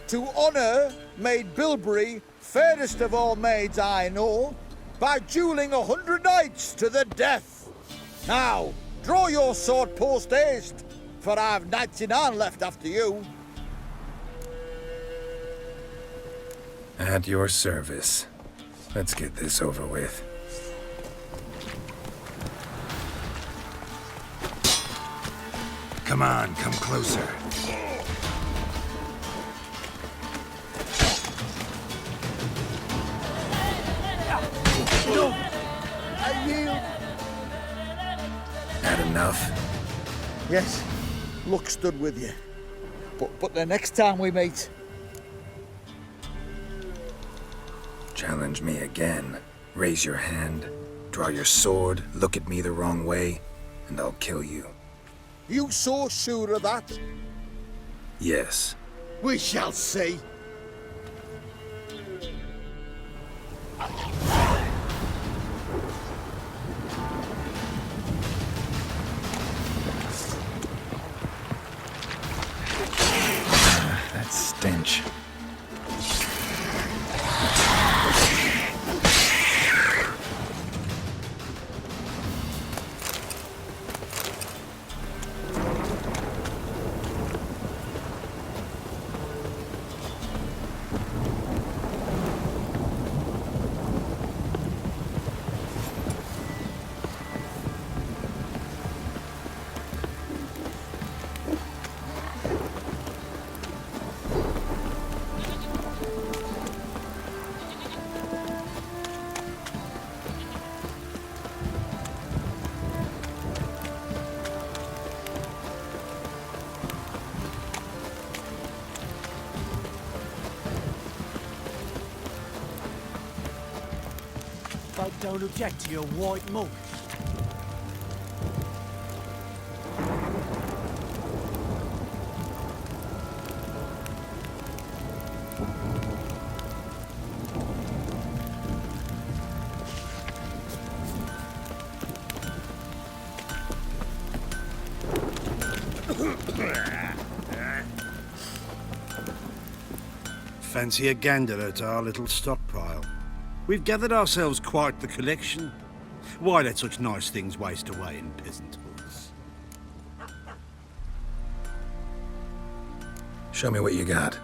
To honour Maid Bilberry, fairest of all maids I know, by duelling 100 knights to the death. Now, draw your sword post haste, for I've 99 left after you. At your service. Let's get this over with. Come on, come closer. No, I yield. Had enough? Yes, luck stood with you. But the next time we meet... Challenge me again. Raise your hand, draw your sword, look at me the wrong way, and I'll kill you. You so sure of that? Yes. We shall see. That stench. folk don't object to your white mug. Fancy a gander at our little stockpile. We've gathered ourselves quite the collection. Why let such nice things waste away in peasant hoods? Show me what you got.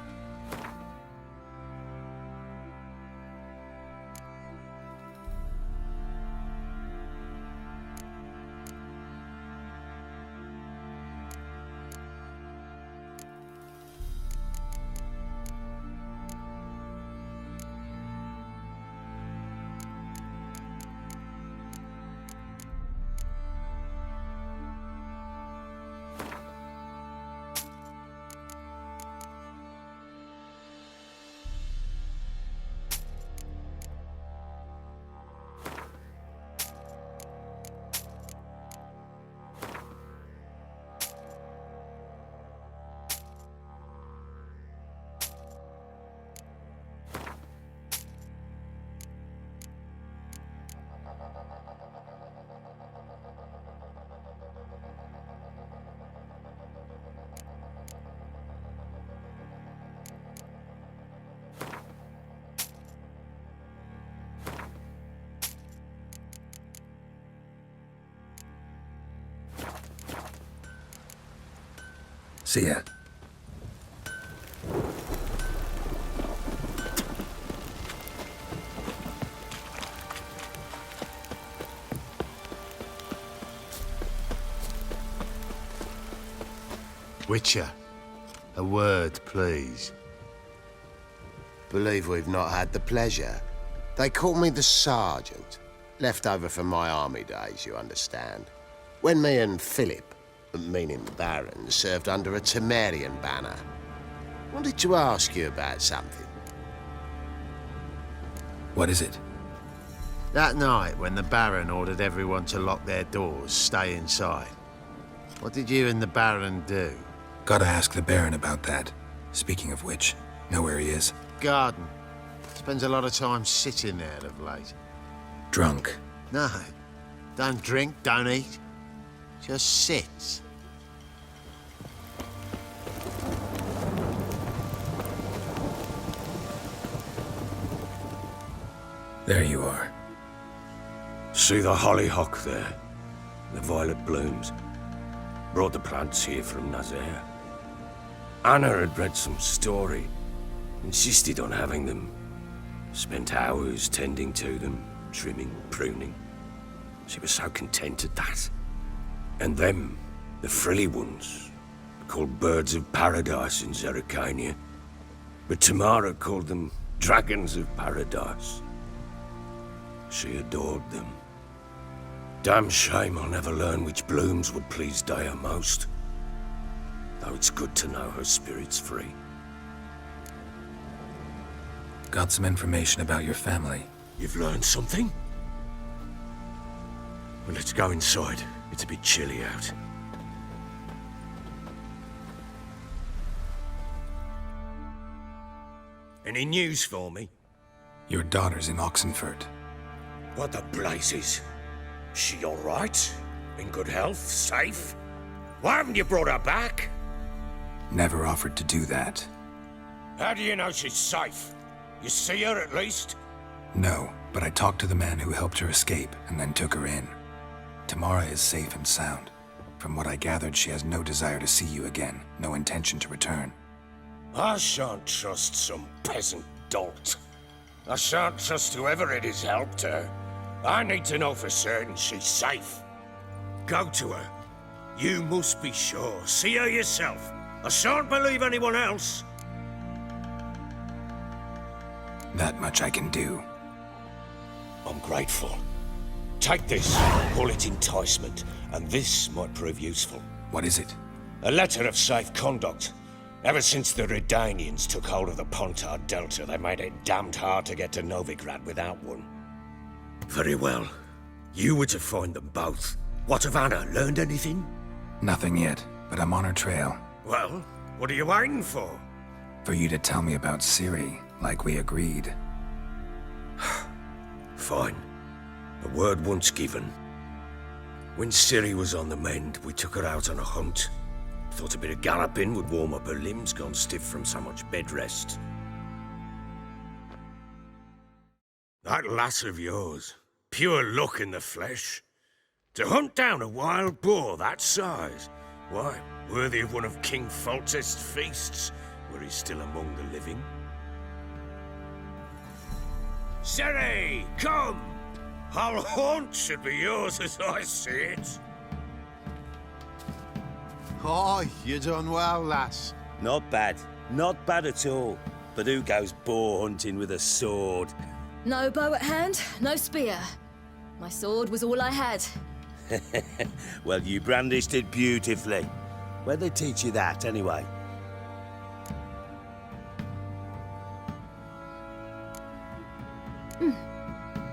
See ya. Witcher, a word, please. Believe we've not had the pleasure. They call me the Sergeant. Left over from my army days, you understand. When me and Philip, meaning the Baron, served under a Temerian banner. Wanted to ask you about something. What is it? That night when the Baron ordered everyone to lock their doors, stay inside. What did you and the Baron do? Gotta ask the Baron about that. Speaking of which, know where he is? Garden. Spends a lot of time sitting there of late. Drunk. No. Don't drink, don't eat. Just sits. There you are. See the hollyhock there? The violet blooms. Brought the plants here from Nazaire. Anna had read some story. Insisted on having them. Spent hours tending to them, trimming, pruning. She was so content at that. And them, the frilly ones, called birds of paradise in Zerrikania. But Tamara called them dragons of paradise. She adored them. Damn shame I'll never learn which blooms would please Dea most. Though it's good to know her spirit's free. Got some information about your family. You've learned something? Well, let's go inside. It's a bit chilly out. Any news for me? Your daughter's in Oxenfurt. What the blazes? She all right? In good health? Safe? Why haven't you brought her back? Never offered to do that. How do you know she's safe? You see her at least? No, but I talked to the man who helped her escape and then took her in. Tamara is safe and sound. From what I gathered, she has no desire to see you again, no intention to return. I shan't trust some peasant dolt. I shan't trust whoever it is helped her. I need to know for certain she's safe. Go to her. You must be sure. See her yourself. I shan't believe anyone else. That much I can do. I'm grateful. Take this, call it enticement, and this might prove useful. What is it? A letter of safe conduct. Ever since the Redanians took hold of the Pontar Delta, they made it damned hard to get to Novigrad without one. Very well. You were to find them both. What of Anna? Learned anything? Nothing yet, but I'm on her trail. Well, what are you waiting for? For you to tell me about Ciri, like we agreed. Fine. The word once given. When Ciri was on the mend, we took her out on a hunt. Thought a bit of galloping would warm up her limbs, gone stiff from so much bed rest. That lass of yours, pure luck in the flesh. To hunt down a wild boar that size, why, worthy of one of King Foltest's feasts, were he still among the living. Ciri, come! Our haunt should be yours as I see it. Oh, you done well, lass. Not bad. Not bad at all. But who goes boar hunting with a sword? No bow at hand, no spear. My sword was all I had. Well, you brandished it beautifully. Where'd they teach you that, anyway?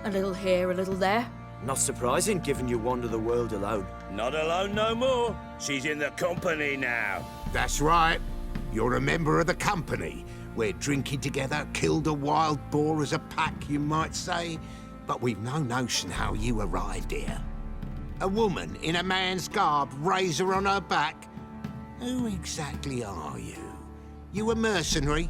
A little here, a little there. Not surprising, given you wander the world alone. Not alone no more. She's in the company now. That's right. You're a member of the company. We're drinking together, killed a wild boar as a pack, you might say. But we've no notion how you arrived here. A woman in a man's garb, razor on her back. Who exactly are you? You a mercenary?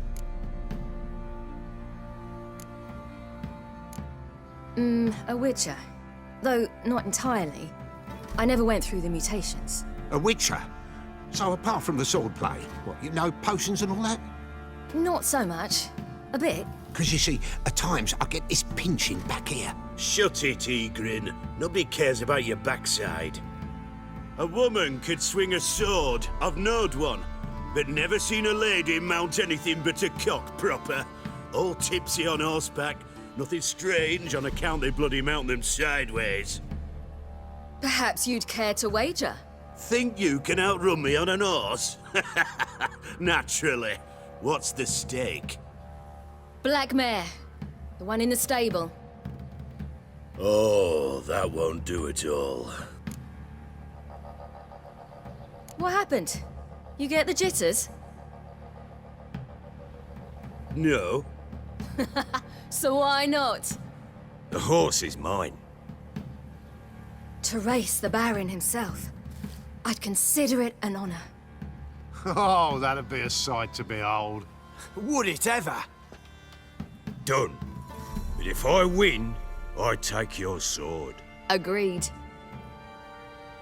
A witcher. Though not entirely. I never went through the mutations. A witcher? So apart from the swordplay, what, you know potions and all that? Not so much. A bit. Because you see, at times I get this pinching back here. Shut it, Egrin. Nobody cares about your backside. A woman could swing a sword. I've knowed one. But never seen a lady mount anything but a cock proper. All tipsy on horseback. Nothing strange on account they bloody mount them sideways. Perhaps you'd care to wager? Think you can outrun me on an horse? Naturally. What's the stake? Black mare. The one in the stable. Oh, that won't do it all. What happened? You get the jitters? No. So why not? The horse is mine. To race the Baron himself. I'd consider it an honor. Oh, that'd be a sight to behold. Would it ever? Done. But if I win, I take your sword. Agreed.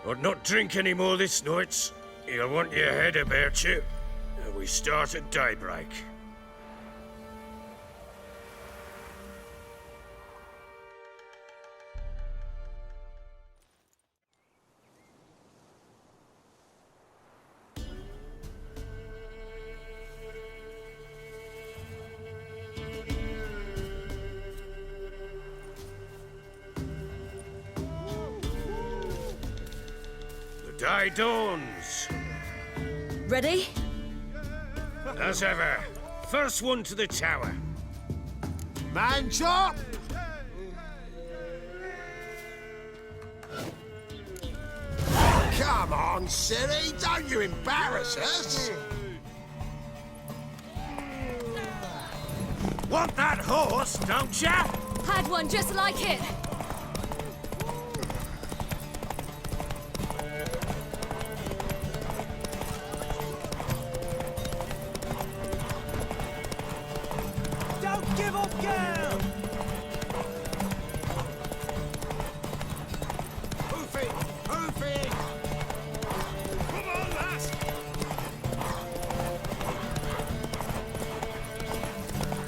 I'd not drink any more this night. You'll want your head about you. And we start at daybreak. Day dawns. Ready? As ever. First one to the tower. Man chop! Come on, Ciri, don't you embarrass us! Want that horse, don't ya? Had one just like it. Don't give up, girl! Hoof it! Hoof it! Come on, lass!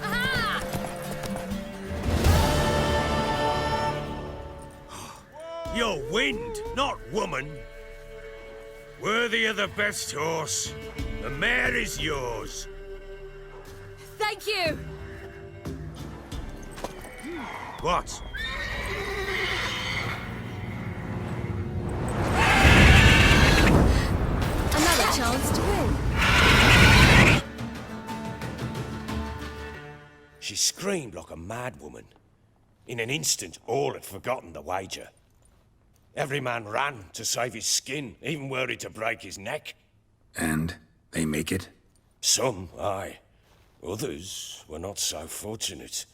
Aha! You're wind, not woman. Worthy of the best horse. The mare is yours. Thank you! What? Another chance to win. She screamed like a mad woman. In an instant, all had forgotten the wager. Every man ran to save his skin, even worried to break his neck. And they make it? Some, aye. Others were not so fortunate.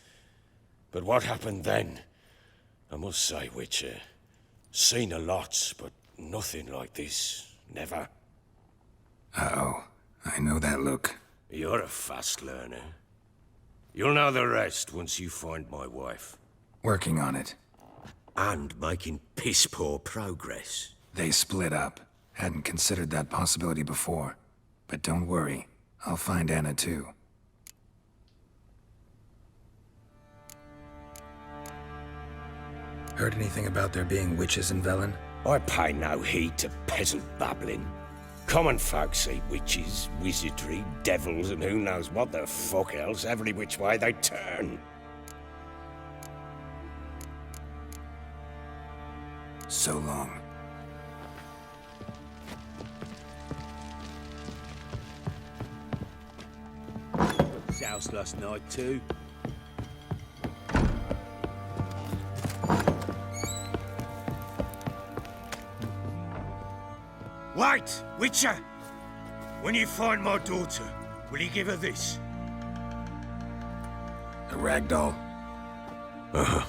But what happened then? I must say, Witcher, seen a lot, but nothing like this. Never. Uh-oh. I know that look. You're a fast learner. You'll know the rest once you find my wife. Working on it. And making piss-poor progress. They split up. Hadn't considered that possibility before. But don't worry. I'll find Anna too. Heard anything about there being witches in Velen? I pay no heed to peasant babbling. Common folk see witches, wizardry, devils, and who knows what the fuck else every which way they turn. So long. Soused last night too. Wait, Witcher! When you find my daughter, will you give her this? A ragdoll? Uh-huh.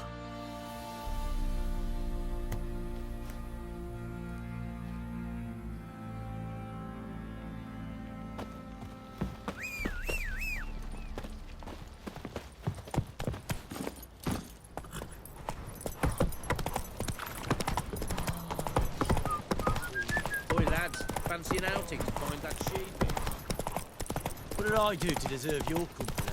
Fancy an outing to find that sheep. What did I do to deserve your company?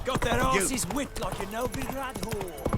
Got their asses whipped like a no big rat whore.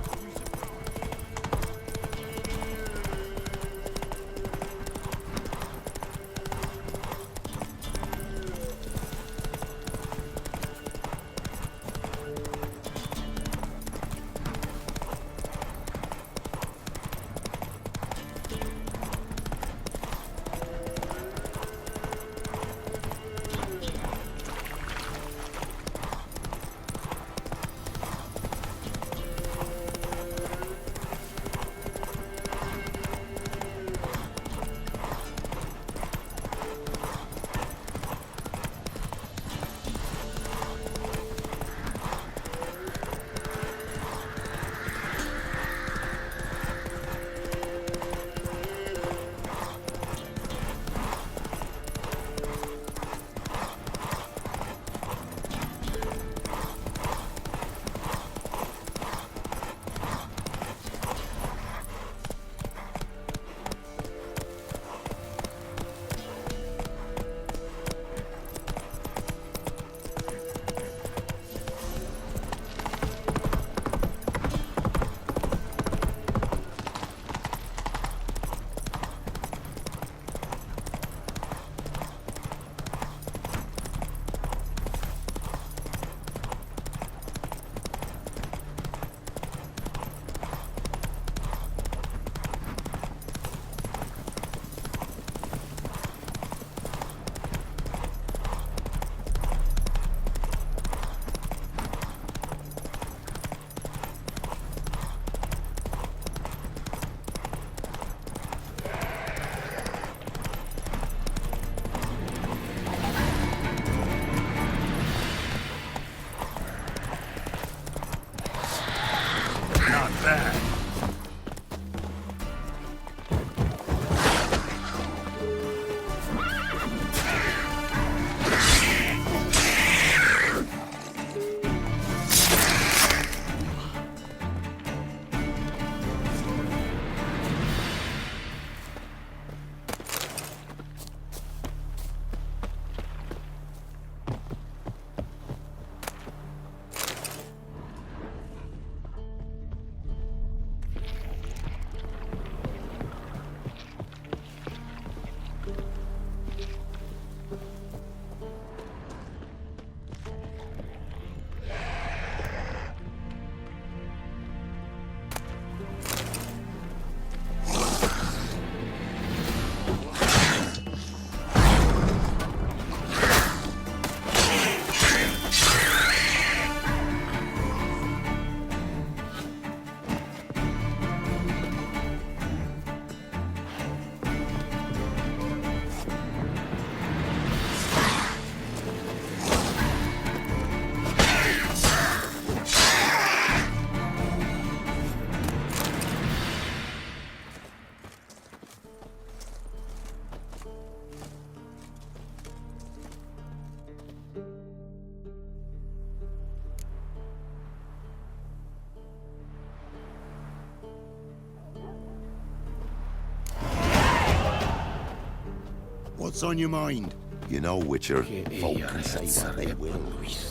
What's on your mind? You know, Witcher, folk can say what they will.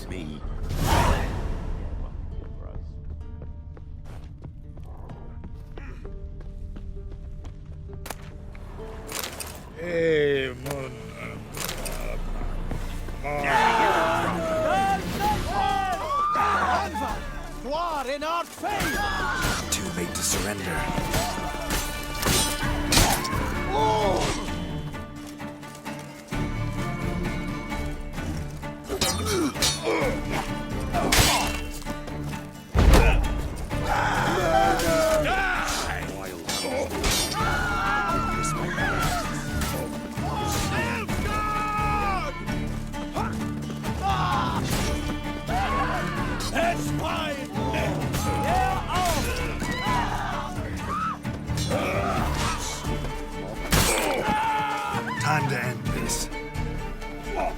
Me. Hey, in our face! Too late to surrender. That's fine! Time to end this. Wild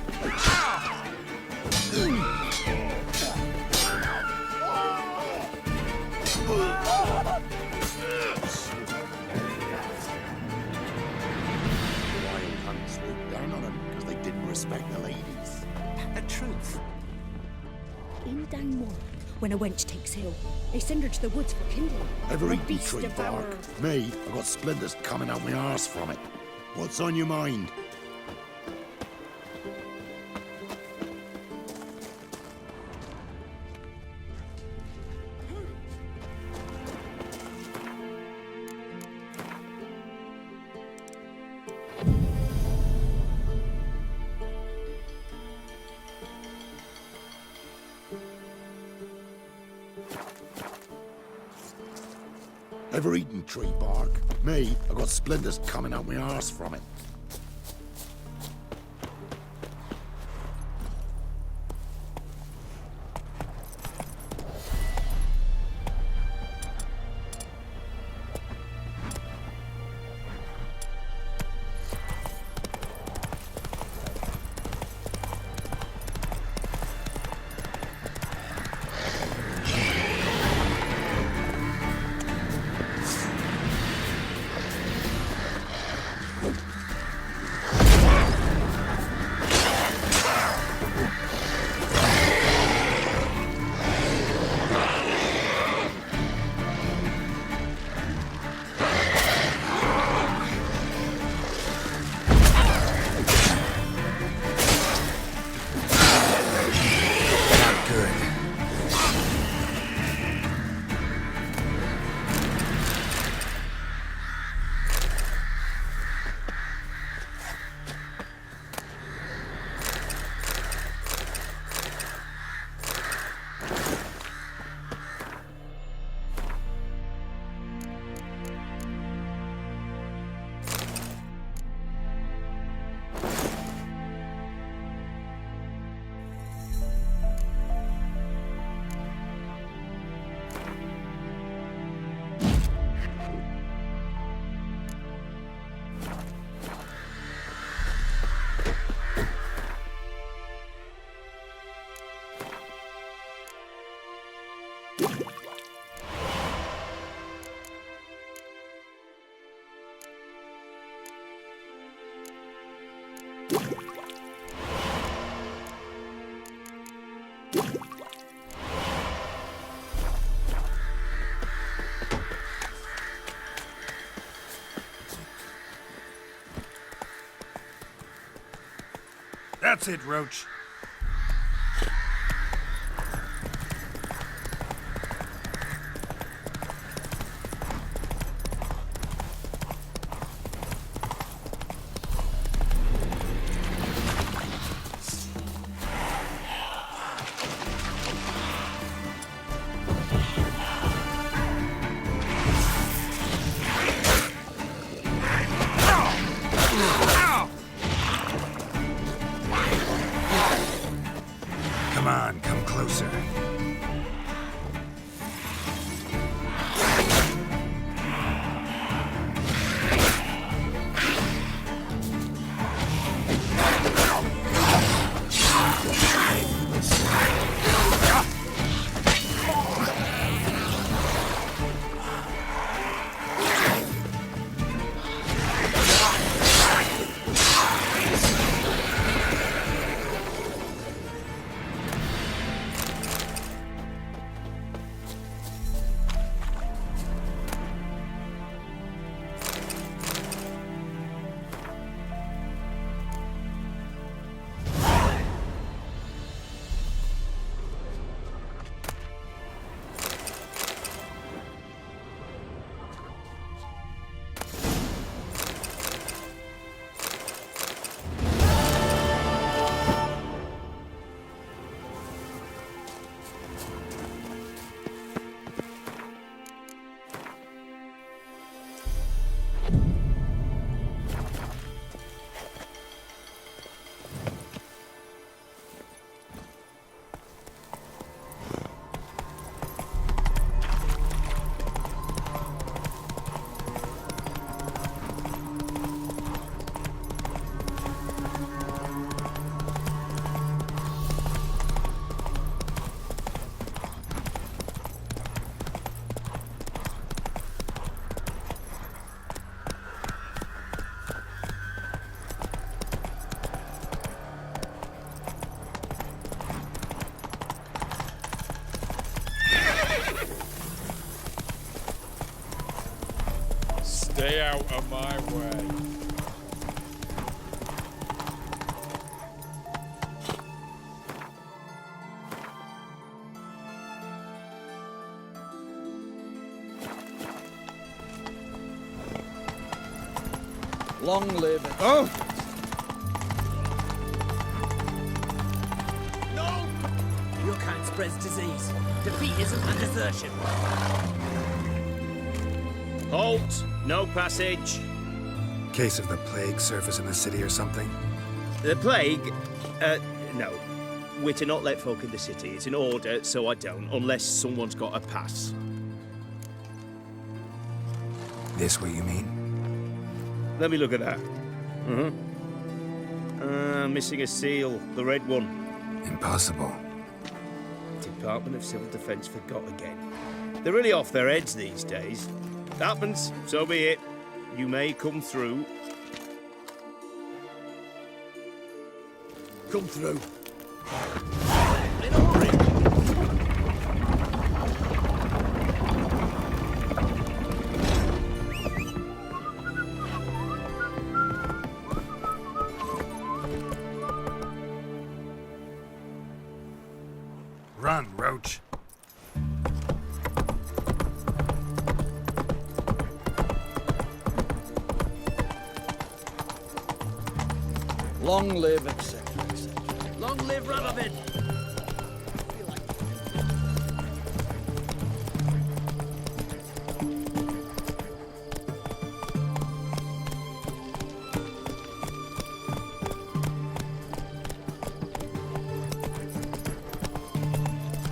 hunts swooped down on them because they didn't respect the ladies. The truth. In Downmore, when a wench takes ill, they send her to the woods for kindling. Ever A eaten beast tree devourer. bark? Me, I got splinters coming out my arse from it. What's on your mind? Ever eaten tree bark? Me, I got splinters coming out my arse from it. That's it, Roach. Stay out of my way. Long live it. Oh! No! Your kind spreads disease, defeatism, and desertion. Halt! No passage. Case of the plague surface in the city or something? The plague? No. We're to not let folk in the city. It's an order, so I don't, unless someone's got a pass. This way, you mean? Let me look at that. Missing a seal, the red one. Impossible. Department of Civil Defence forgot again. They're really off their heads these days. Happens, so be it. You may come through. Come through. In a hurry. Run, Roach. Long live, etc., etc. Long live Radovid!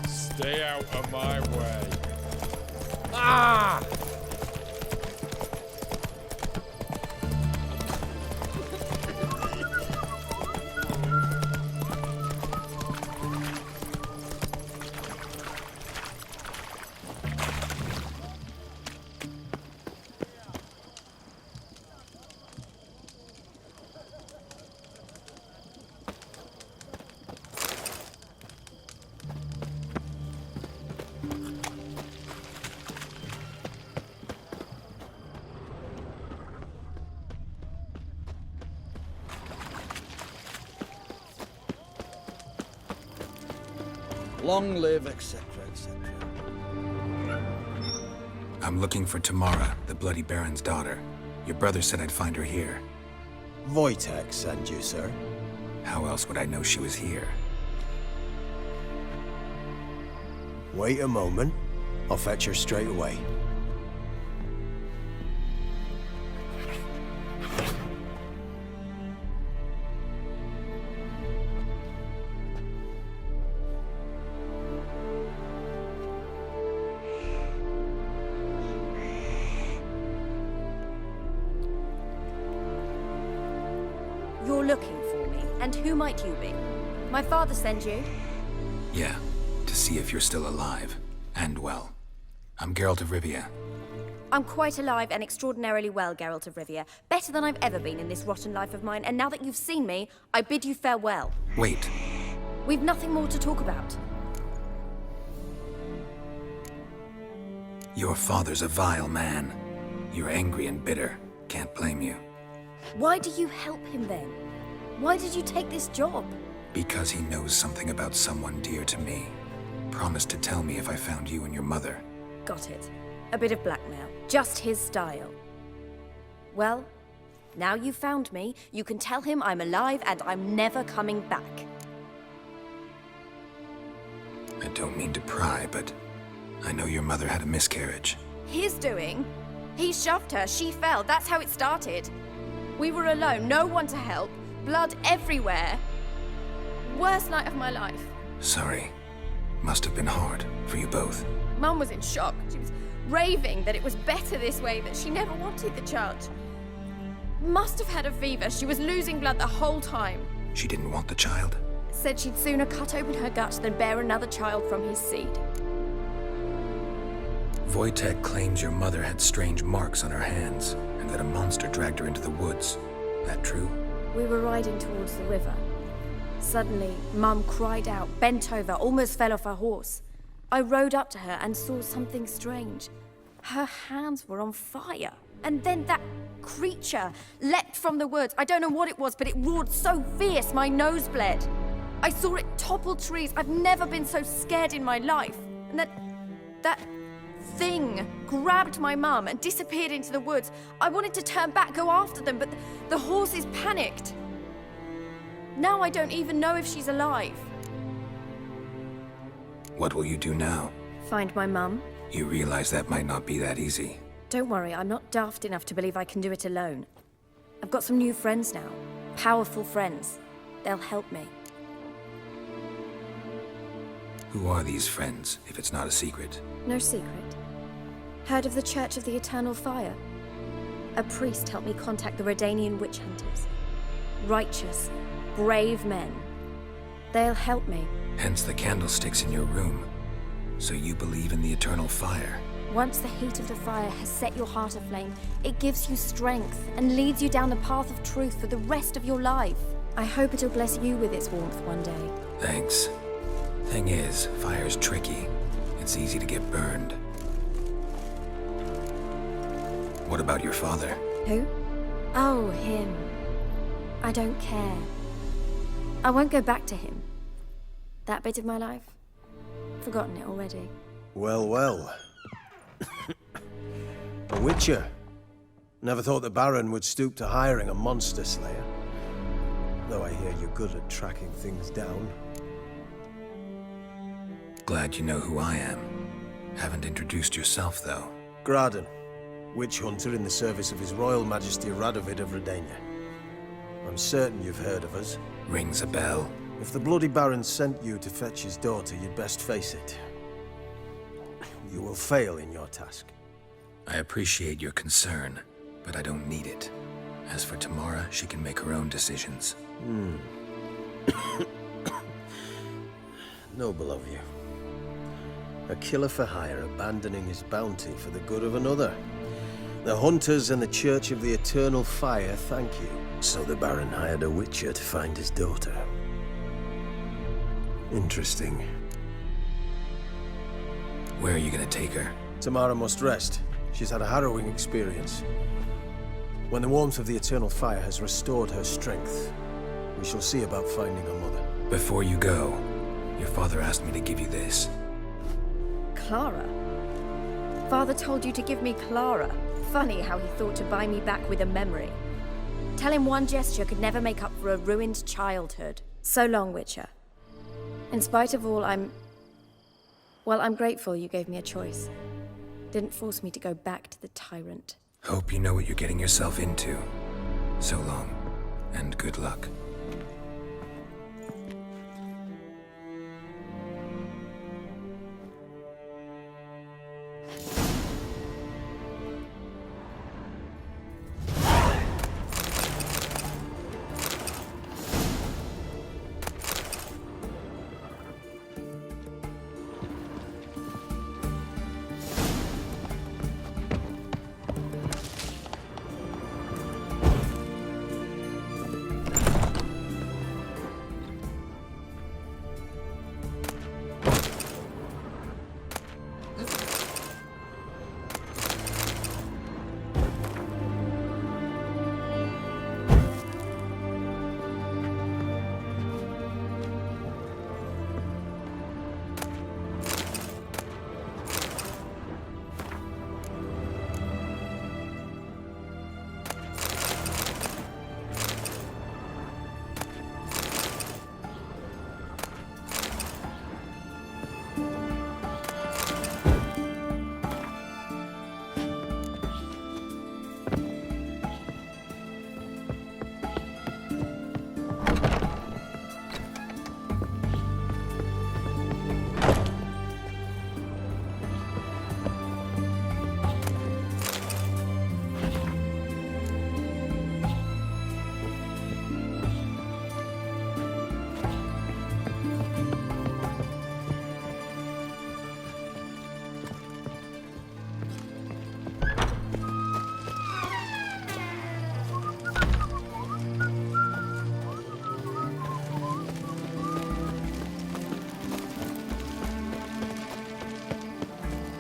Stay out of my way. Ah! Long live, etc., etc. I'm looking for Tamara, the Bloody Baron's daughter. Your brother said I'd find her here. Wojtek sent you, sir. How else would I know she was here? Wait a moment. I'll fetch her straight away. You're looking for me, and who might you be? My father sent you? Yeah, to see if you're still alive. And well. I'm Geralt of Rivia. I'm quite alive and extraordinarily well, Geralt of Rivia. Better than I've ever been in this rotten life of mine, and now that you've seen me, I bid you farewell. Wait. We've nothing more to talk about. Your father's a vile man. You're angry and bitter. Can't blame you. Why do you help him then? Why did you take this job? Because he knows something about someone dear to me. Promised to tell me if I found you and your mother. Got it. A bit of blackmail. Just his style. Well, now you've found me, you can tell him I'm alive and I'm never coming back. I don't mean to pry, but I know your mother had a miscarriage. His doing? He shoved her, she fell, that's how it started. We were alone, no one to help, blood everywhere. Worst night of my life. Sorry. Must have been hard for you both. Mum was in shock. She was raving that it was better this way, that she never wanted the child. Must have had a fever. She was losing blood the whole time. She didn't want the child? Said she'd sooner cut open her gut than bear another child from his seed. Wojtek claims your mother had strange marks on her hands, and that a monster dragged her into the woods. That true? We were riding towards the river. Suddenly, Mum cried out, bent over, almost fell off her horse. I rode up to her and saw something strange. Her hands were on fire. And then that creature leapt from the woods. I don't know what it was, but it roared so fierce my nose bled. I saw it topple trees. I've never been so scared in my life. And that thing grabbed my mum and disappeared into the woods. I wanted to turn back, go after them, but the horses panicked. Now I don't even know if she's alive. What will you do now? Find my mum? You realize that might not be that easy. Don't worry, I'm not daft enough to believe I can do it alone. I've got some new friends now. Powerful friends. They'll help me. Who are these friends, if it's not a secret? No secret. Heard of the Church of the Eternal Fire? A priest helped me contact the Redanian witch hunters. Righteous, brave men. They'll help me. Hence the candlesticks in your room. So you believe in the eternal fire? Once the heat of the fire has set your heart aflame, it gives you strength and leads you down the path of truth for the rest of your life. I hope it'll bless you with its warmth one day. Thanks. Thing is, fire's tricky. It's easy to get burned. What about your father? Who? Oh, him. I don't care. I won't go back to him. That bit of my life? Forgotten it already. Well, well. A witcher. Never thought the Baron would stoop to hiring a monster slayer. Though I hear you're good at tracking things down. Glad you know who I am. Haven't introduced yourself, though. Graden, witch hunter in the service of His Royal Majesty Radovid of Redania. I'm certain you've heard of us. Rings a bell. If the Bloody Baron sent you to fetch his daughter, you'd best face it. You will fail in your task. I appreciate your concern, but I don't need it. As for Tamara, she can make her own decisions. Noble of you. A killer for hire abandoning his bounty for the good of another. The hunters and the Church of the Eternal Fire thank you. So the Baron hired a witcher to find his daughter. Interesting. Where are you gonna take her? Tamara must rest. She's had a harrowing experience. When the warmth of the Eternal Fire has restored her strength, we shall see about finding her mother. Before you go, your father asked me to give you this. Clara? Father told you to give me Clara. Funny how he thought to buy me back with a memory. Tell him one gesture could never make up for a ruined childhood. So long, Witcher. In spite of all, I'm grateful you gave me a choice. Didn't force me to go back to the tyrant. Hope you know what you're getting yourself into. So long, and good luck.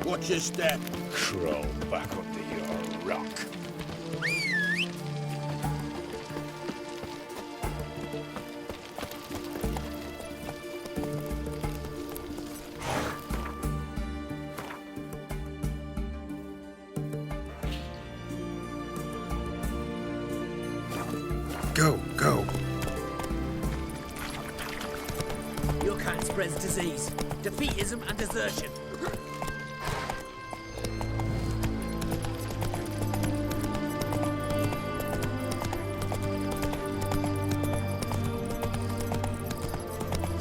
Watch your step. Crawl back under your rock. Go, go. Your kind spreads disease, defeatism, and desertion.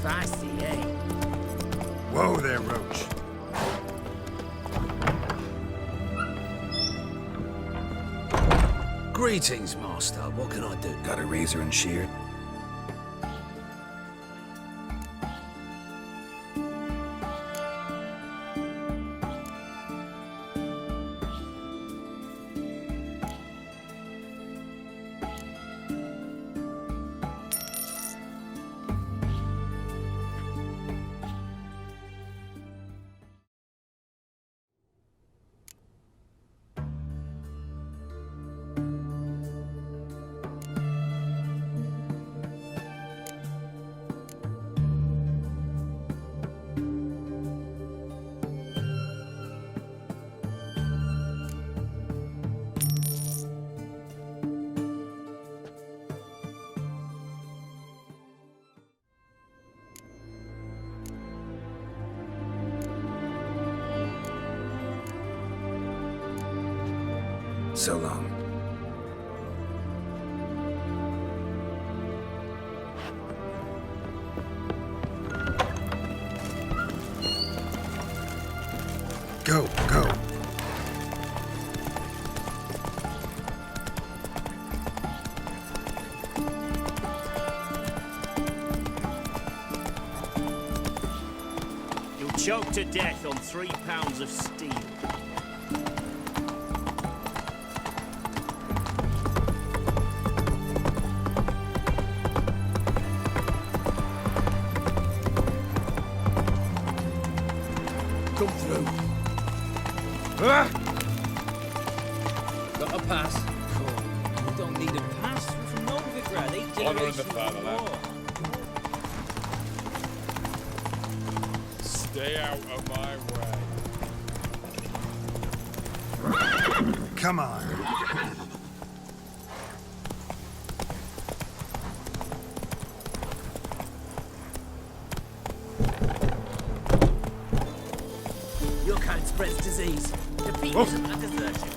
Feisty, eh? Whoa there, Roach. Greetings, Master. What can I do? Got a razor and shear? So long. Go, go. You'll choke to death on 3 pounds of steel. Come through. Got a pass? Cool. We don't need a pass. We're from Novigrad, 8 Honor in the generations fatherland. before. Stay out of my way. Come on. Your kind spreads disease, defeatism, and desertion.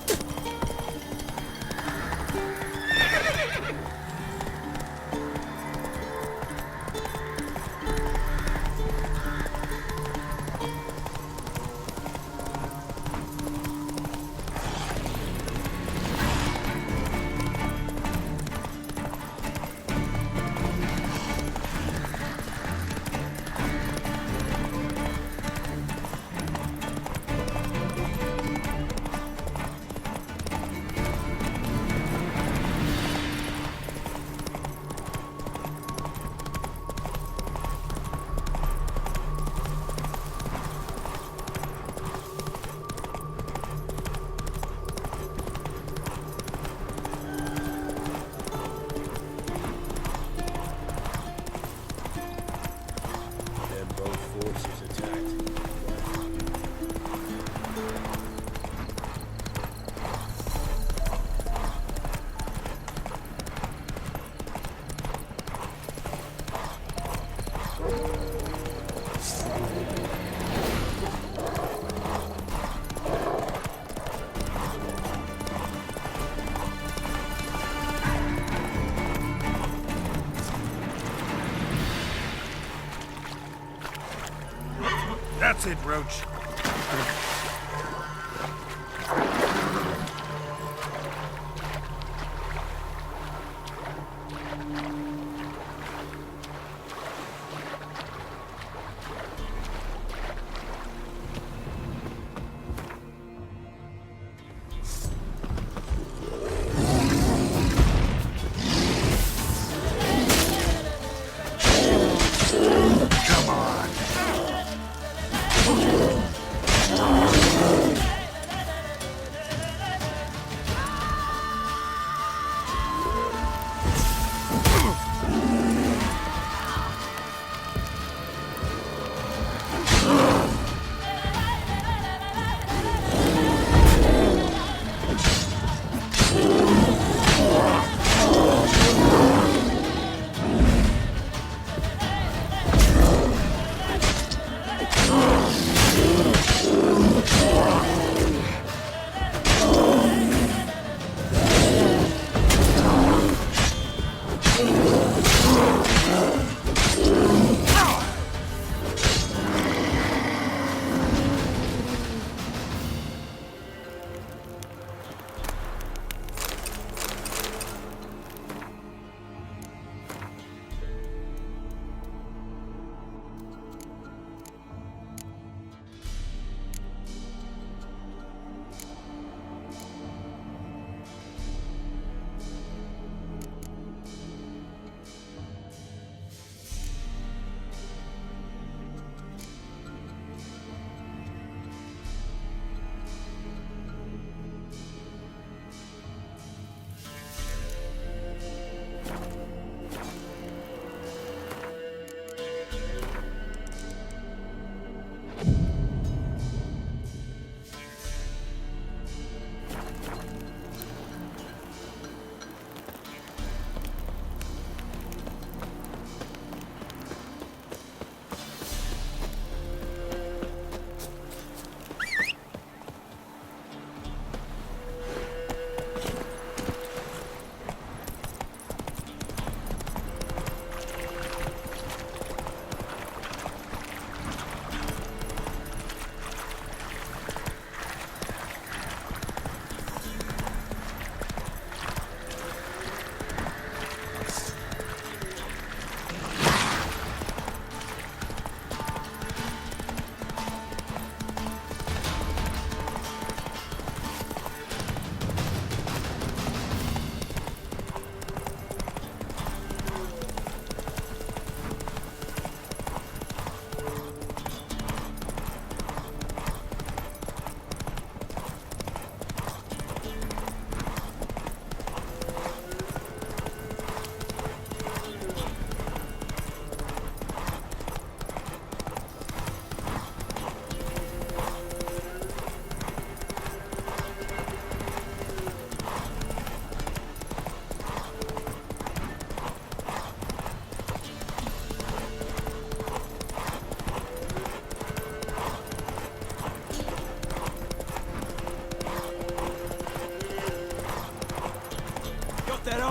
That's it, Roach. Come on.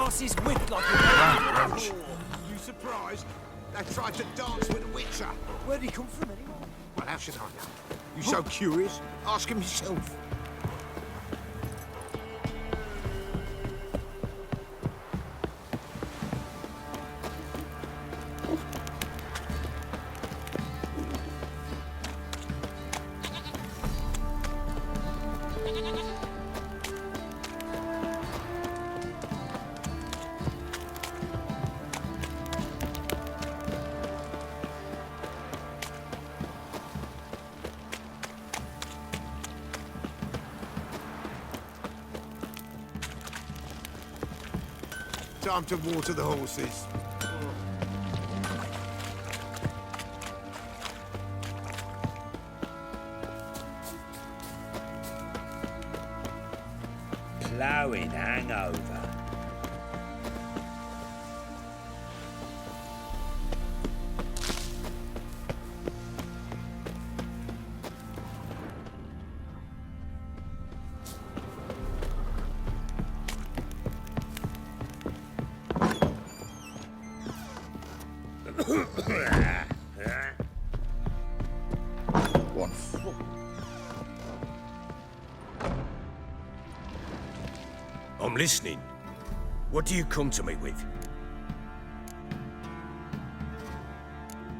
Ross's whipped like a Roach. You surprised? They tried to dance with a witcher. Where'd he come from anyway? Well, how should I know? You so curious? Ask him yourself. Time to water the horses. Ploughing hangover. What? I'm listening. What do you come to me with?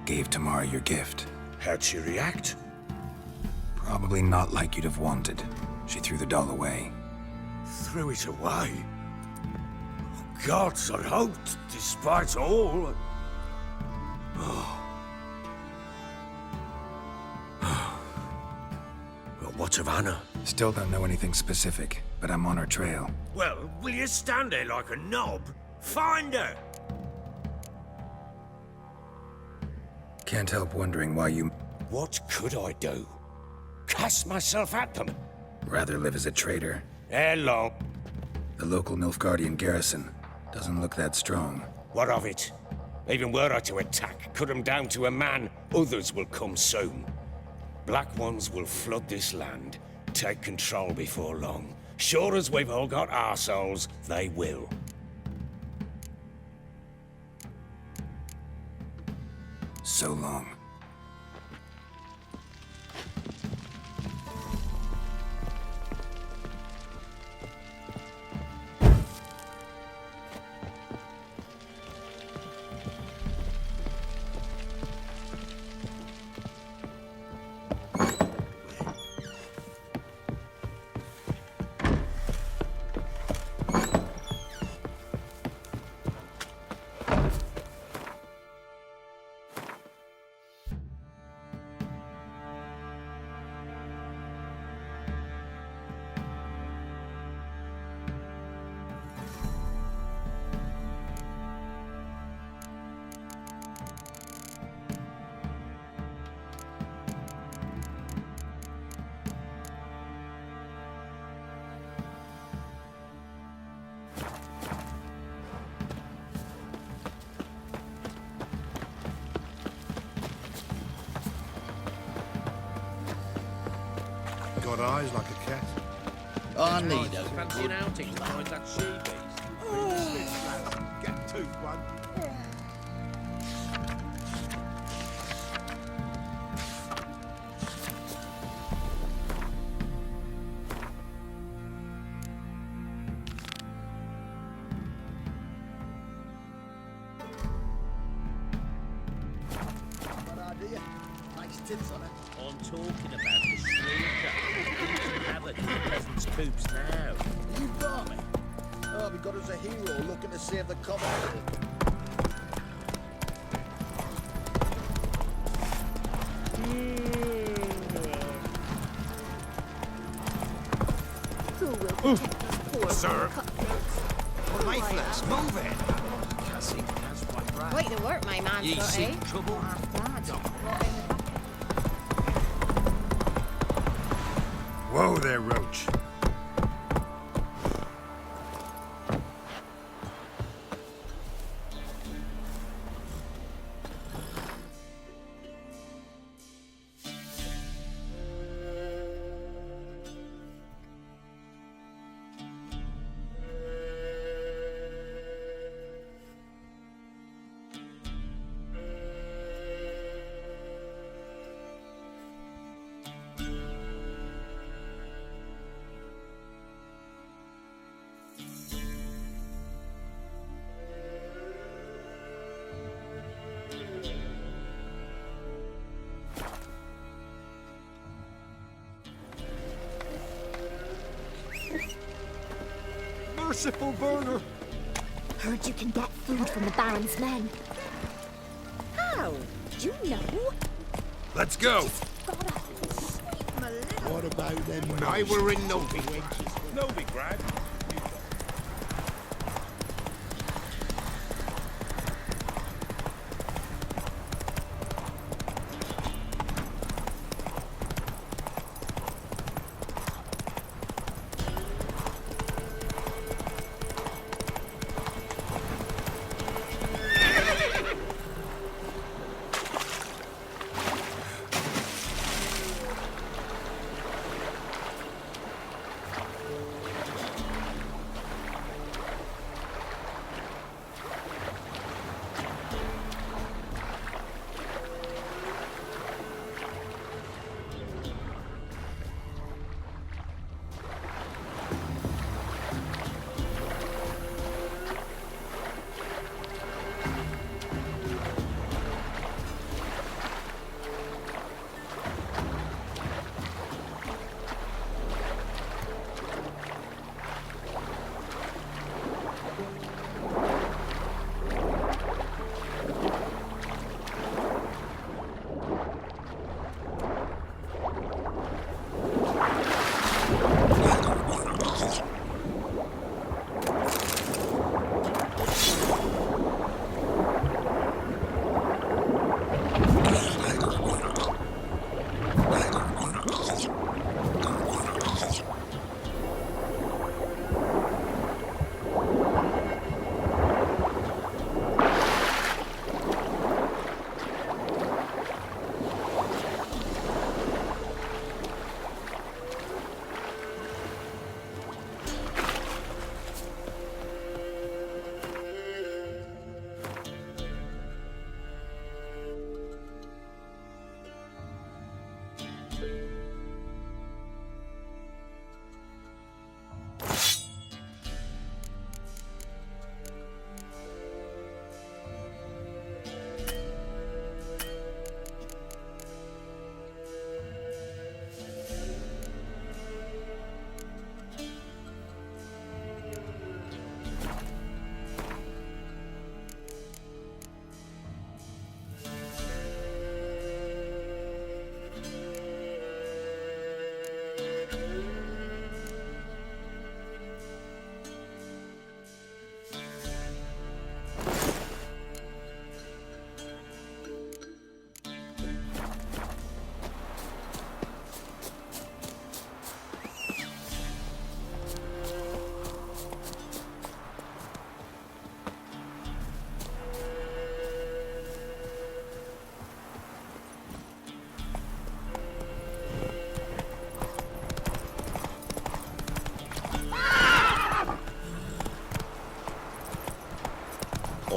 Gave Tamara your gift. How'd she react? Probably not like you'd have wanted. She threw the doll away. Threw it away? Gods, I hoped, despite all. But what of Anna? Still don't know anything specific, but I'm on her trail. Well, will you stand there like a knob? Find her! Can't help wondering why you What could I do? Cast myself at them? rather live as a traitor. Hello. The local Nilfgaardian garrison doesn't look that strong. What of it? Even were I to attack, cut them down to a man, others will come soon. Black ones will flood this land, take control before long. Sure as we've all got arseholes, they will. So long. Got eyes like a cat. I need a Fancy an outing to find that she-beast? Get tooth one. I'm talking about the shrieker. Who's havoc in the peasants' coops now? You got me. Oh, we got us a hero looking to save the common. Who will protect us poor Sir. cutthroats? Lifeless, move it. Cassie, that's quite right. Quite the work, my man, Ye got, seek eh? trouble? Whoa there, Roach. Merciful Werner! Heard you can get food from the Baron's men. How? Do you know? Let's go! What about them? I were in Novi. Novi, Greg.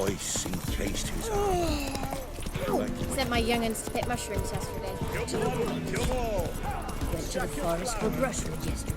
Ice encased his arm. Sent my young'uns to pick mushrooms yesterday. Went to the forest for brushwood yesterday.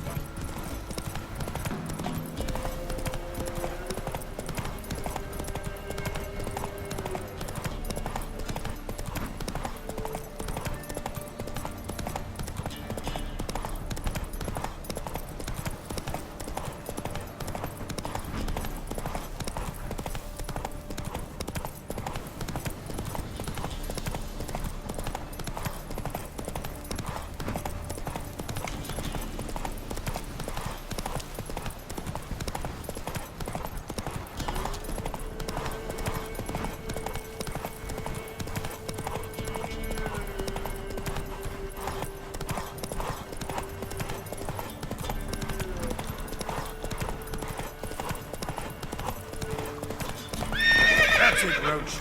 That's it, Roach.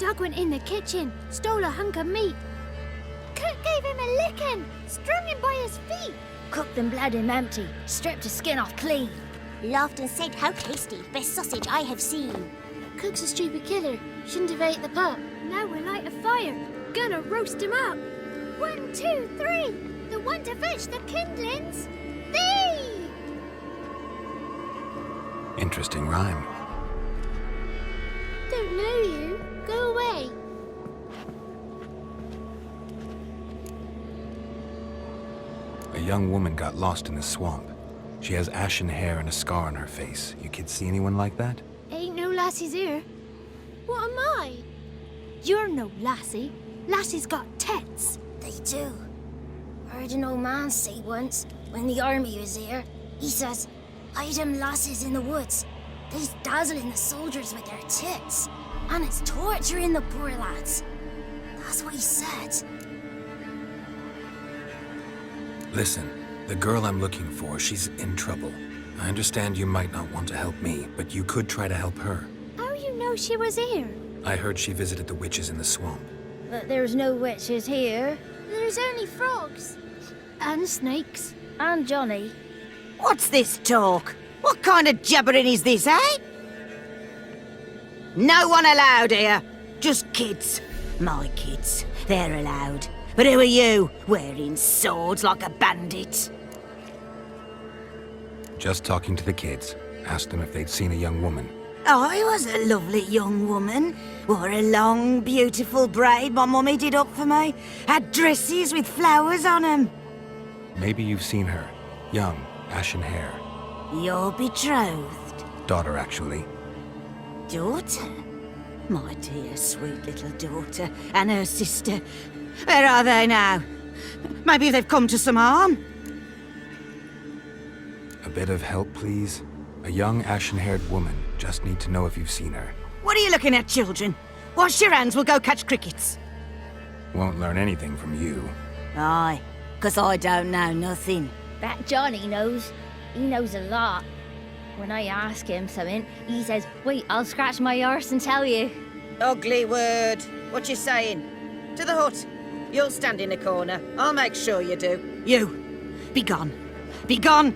Doug went in the kitchen, stole a hunk of meat. Cook gave him a licking, strung him by his feet. Cooked and bled him empty, stripped his skin off clean. Laughed and said, how tasty, best sausage I have seen. Cook's a stupid killer, shouldn't have ate the pup. Now we'll light a fire, gonna roast him up. 1, 2, 3, the one to fetch the kindlings. Thee! Interesting rhyme. Don't know you. Go away. A young woman got lost in the swamp. She has ashen hair and a scar on her face. You kids see anyone like that? Ain't no lassies here. What am I? You're no lassie. Lassies got tits. They do. Heard an old man say once, when the army was here, he says, hide them lasses in the woods. They's dazzling the soldiers with their tits. And it's torturing the poor lads. That's what he said. Listen, the girl I'm looking for, she's in trouble. I understand you might not want to help me, but you could try to help her. How you know she was here? I heard she visited the witches in the swamp. But there's no witches here. There's only frogs. And snakes. And Johnny. What's this talk? What kind of jabbering is this, eh? No one allowed here. Just kids. My kids. They're allowed. But who are you, wearing swords like a bandit? Just talking to the kids. Asked them if they'd seen a young woman. I was a lovely young woman. Wore a long, beautiful braid my mummy did up for me. Had dresses with flowers on them. Maybe you've seen her. Young, ashen hair. Your betrothed? Daughter, actually. Daughter? My dear, sweet little daughter. And her sister. Where are they now? Maybe they've come to some harm? A bit of help, please? A young, ashen-haired woman. Just need to know if you've seen her. What are you looking at, children? Wash your hands, we'll go catch crickets. Won't learn anything from you. Aye, 'cause I don't know nothing. That Johnny knows. He knows a lot. When I ask him something, he says, wait, I'll scratch my arse and tell you. Ugly word. What you saying? To the hut. You'll stand in a corner. I'll make sure you do. You, be gone. Be gone!